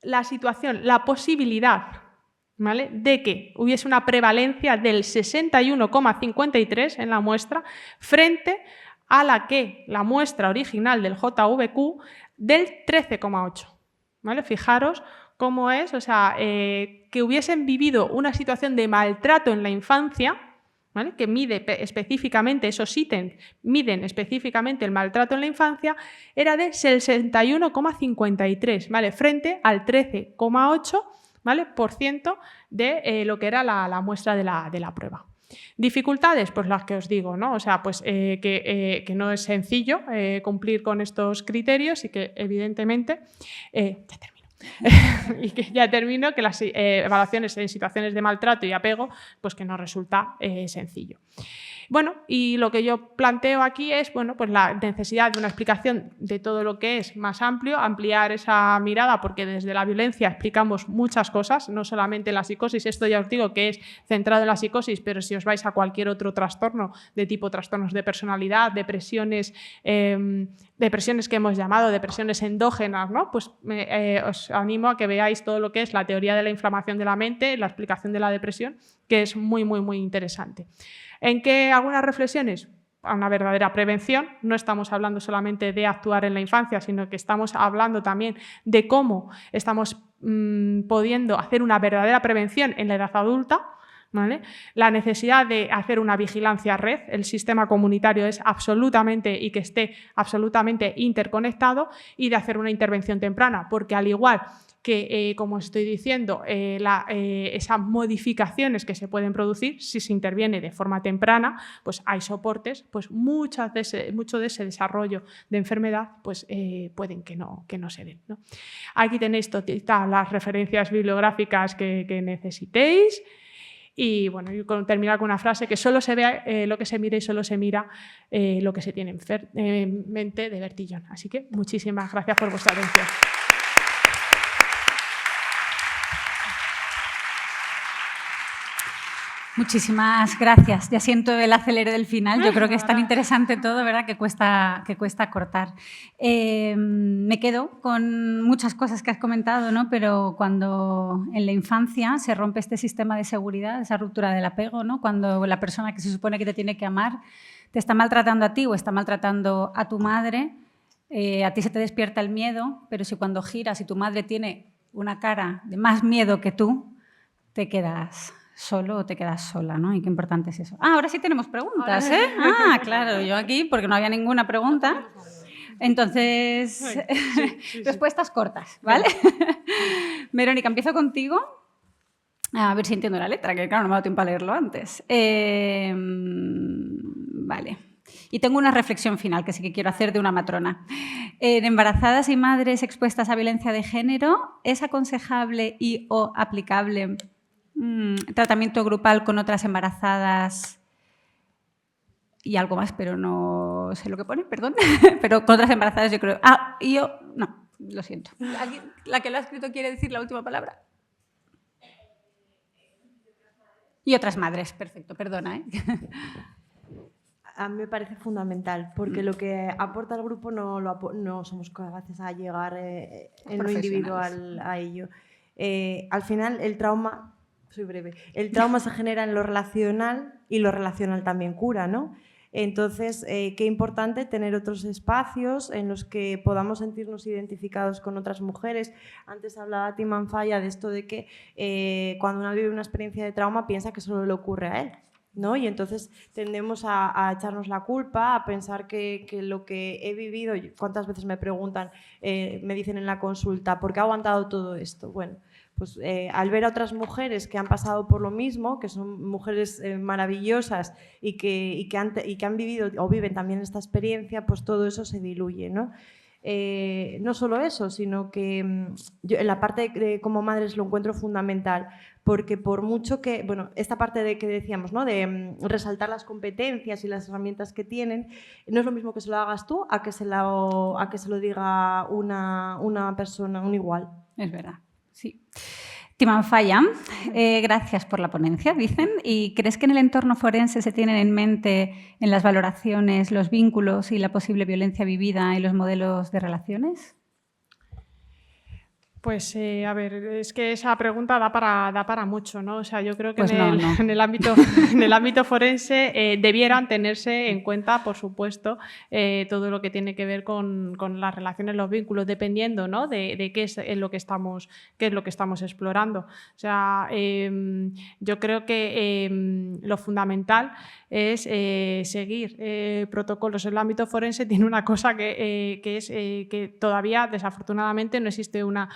la situación, la posibilidad, ¿vale?, de que hubiese una prevalencia del 61,53 en la muestra frente a la muestra original del JVQ del 13,8. ¿Vale? Fijaros cómo es, o sea, que hubiesen vivido una situación de maltrato en la infancia, ¿vale?, que mide específicamente, esos ítems miden específicamente el maltrato en la infancia, era de 61,53, ¿vale?, frente al 13,8, ¿vale?, por ciento de lo que era la muestra de la prueba. ¿Dificultades? Pues las que os digo, ¿no? O sea, pues que no es sencillo cumplir con estos criterios y que evidentemente... ya termino, que las evaluaciones en situaciones de maltrato y apego, pues que no resulta sencillo. Bueno, y lo que yo planteo aquí es, bueno, pues la necesidad de una explicación de todo lo que es más amplio, ampliar esa mirada, porque desde la violencia explicamos muchas cosas, no solamente la psicosis. Esto ya os digo que es centrado en la psicosis, pero si os vais a cualquier otro trastorno de tipo trastornos de personalidad, depresiones que hemos llamado depresiones endógenas, ¿no?, pues os animo a que veáis todo lo que es la teoría de la inflamación de la mente, la explicación de la depresión, que es muy, muy, muy interesante. ¿En qué algunas reflexiones? A una verdadera prevención. No estamos hablando solamente de actuar en la infancia, sino que estamos hablando también de cómo estamos pudiendo hacer una verdadera prevención en la edad adulta, ¿vale? La necesidad de hacer una vigilancia red, el sistema comunitario es absolutamente y que esté absolutamente interconectado, y de hacer una intervención temprana, porque al igual que, como estoy diciendo, esas modificaciones que se pueden producir si se interviene de forma temprana, pues hay soportes, pues mucho de ese desarrollo de enfermedad pues, pueden que no se den, ¿no? Aquí tenéis todas las referencias bibliográficas que necesitéis. Y bueno, y terminar con una frase: que solo se ve lo que se mira y solo se mira lo que se tiene en mente, de Bertillon. Así que muchísimas gracias por vuestra atención. Muchísimas gracias. Ya siento el acelere del final. Yo creo que es tan interesante todo, ¿verdad?, que cuesta cortar. Me quedo con muchas cosas que has comentado, ¿no? Pero cuando en la infancia se rompe este sistema de seguridad, esa ruptura del apego, ¿no?, cuando la persona que se supone que te tiene que amar te está maltratando a ti o está maltratando a tu madre, a ti se te despierta el miedo, pero si cuando giras y tu madre tiene una cara de más miedo que tú, te quedas solo o te quedas sola, ¿no? Y qué importante es eso. Ahora sí tenemos preguntas, ¿eh? Claro, yo aquí, porque no había ninguna pregunta. Entonces, sí. respuestas cortas, ¿vale? Verónica, empiezo contigo. A ver si entiendo la letra, que claro, no me ha dado tiempo a leerlo antes. Vale. Y tengo una reflexión final que sí que quiero hacer de una matrona. En embarazadas y madres expuestas a violencia de género, ¿es aconsejable y o aplicable tratamiento grupal con otras embarazadas y algo más, pero no sé lo que pone, perdón, pero con otras embarazadas yo creo... no, lo siento. ¿La que lo ha escrito quiere decir la última palabra? Y otras madres, perfecto, perdona, ¿eh? A mí me parece fundamental, porque lo que aporta el grupo no somos capaces a llegar en lo individual a ello. Al final, el trauma, soy breve, el trauma se genera en lo relacional y lo relacional también cura, ¿no? Entonces, qué importante tener otros espacios en los que podamos sentirnos identificados con otras mujeres. Antes hablaba Tim Manfaya de esto de que cuando uno vive una experiencia de trauma piensa que solo le ocurre a él, ¿no? Y entonces tendemos a echarnos la culpa, a pensar que lo que he vivido, ¿cuántas veces me preguntan, me dicen en la consulta, ¿por qué ha aguantado todo esto? Bueno, pues al ver a otras mujeres que han pasado por lo mismo, que son mujeres maravillosas y que han vivido o viven también esta experiencia, pues todo eso se diluye, ¿no? No solo eso, sino que yo en la parte de como madres lo encuentro fundamental, porque por mucho que, bueno, esta parte de que decíamos, ¿no? De resaltar las competencias y las herramientas que tienen, no es lo mismo que se lo hagas tú a que se lo diga una persona, un igual. Es verdad, sí. Timanfaya, gracias por la ponencia, dicen. ¿Y crees que en el entorno forense se tienen en mente en las valoraciones los vínculos y la posible violencia vivida en los modelos de relaciones? Pues, a ver, es que esa pregunta da para mucho, ¿no? O sea, yo creo que pues en el ámbito forense debieran tenerse en cuenta, por supuesto, todo lo que tiene que ver con las relaciones, los vínculos, dependiendo, ¿no? de qué es lo que estamos explorando. O sea, yo creo que lo fundamental es seguir protocolos. En el ámbito forense tiene una cosa que es que todavía, desafortunadamente, no existe una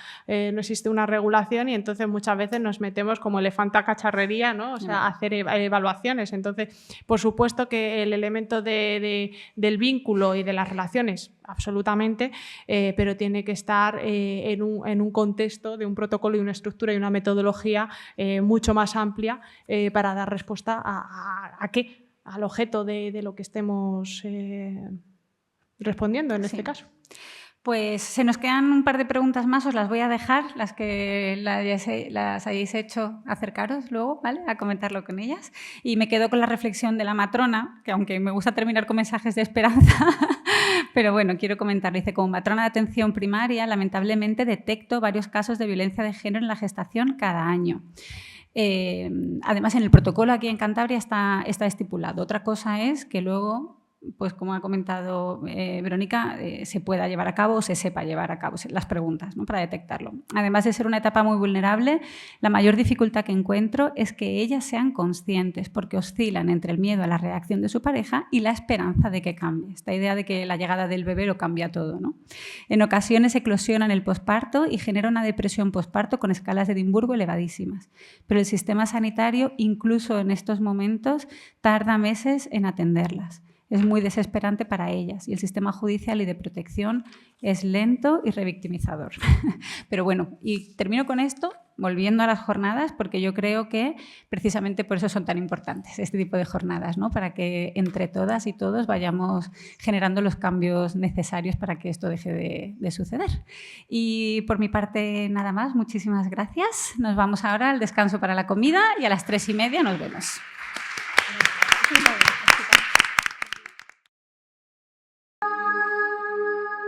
regulación y entonces muchas veces nos metemos como elefante a cacharrería, ¿no? O sea, a hacer evaluaciones. Entonces, por supuesto que el elemento del vínculo y de las relaciones, absolutamente, pero tiene que estar en un contexto de un protocolo y una estructura y una metodología mucho más amplia para dar respuesta a qué, al objeto de lo que estemos respondiendo en este caso. Pues se nos quedan un par de preguntas más, os las voy a dejar, las que las hayáis hecho, acercaros luego, ¿vale? A comentarlo con ellas. Y me quedo con la reflexión de la matrona, que aunque me gusta terminar con mensajes de esperanza, pero bueno, quiero comentarlo. Dice, como matrona de atención primaria, lamentablemente detecto varios casos de violencia de género en la gestación cada año. Además, en el protocolo aquí en Cantabria está estipulado. Otra cosa es que luego, pues como ha comentado Verónica, se pueda llevar a cabo o se sepa llevar a cabo las preguntas, ¿no? Para detectarlo. Además de ser una etapa muy vulnerable, la mayor dificultad que encuentro es que ellas sean conscientes, porque oscilan entre el miedo a la reacción de su pareja y la esperanza de que cambie. Esta idea de que la llegada del bebé lo cambia todo, ¿no? En ocasiones eclosionan el posparto y genera una depresión posparto con escalas de Edimburgo elevadísimas. Pero el sistema sanitario, incluso en estos momentos, tarda meses en atenderlas. Es muy desesperante para ellas y el sistema judicial y de protección es lento y revictimizador. Pero bueno, y termino con esto, volviendo a las jornadas, porque yo creo que precisamente por eso son tan importantes este tipo de jornadas, ¿no? Para que entre todas y todos vayamos generando los cambios necesarios para que esto deje de suceder. Y por mi parte nada más, muchísimas gracias. Nos vamos ahora al descanso para la comida y a las 3:30 nos vemos.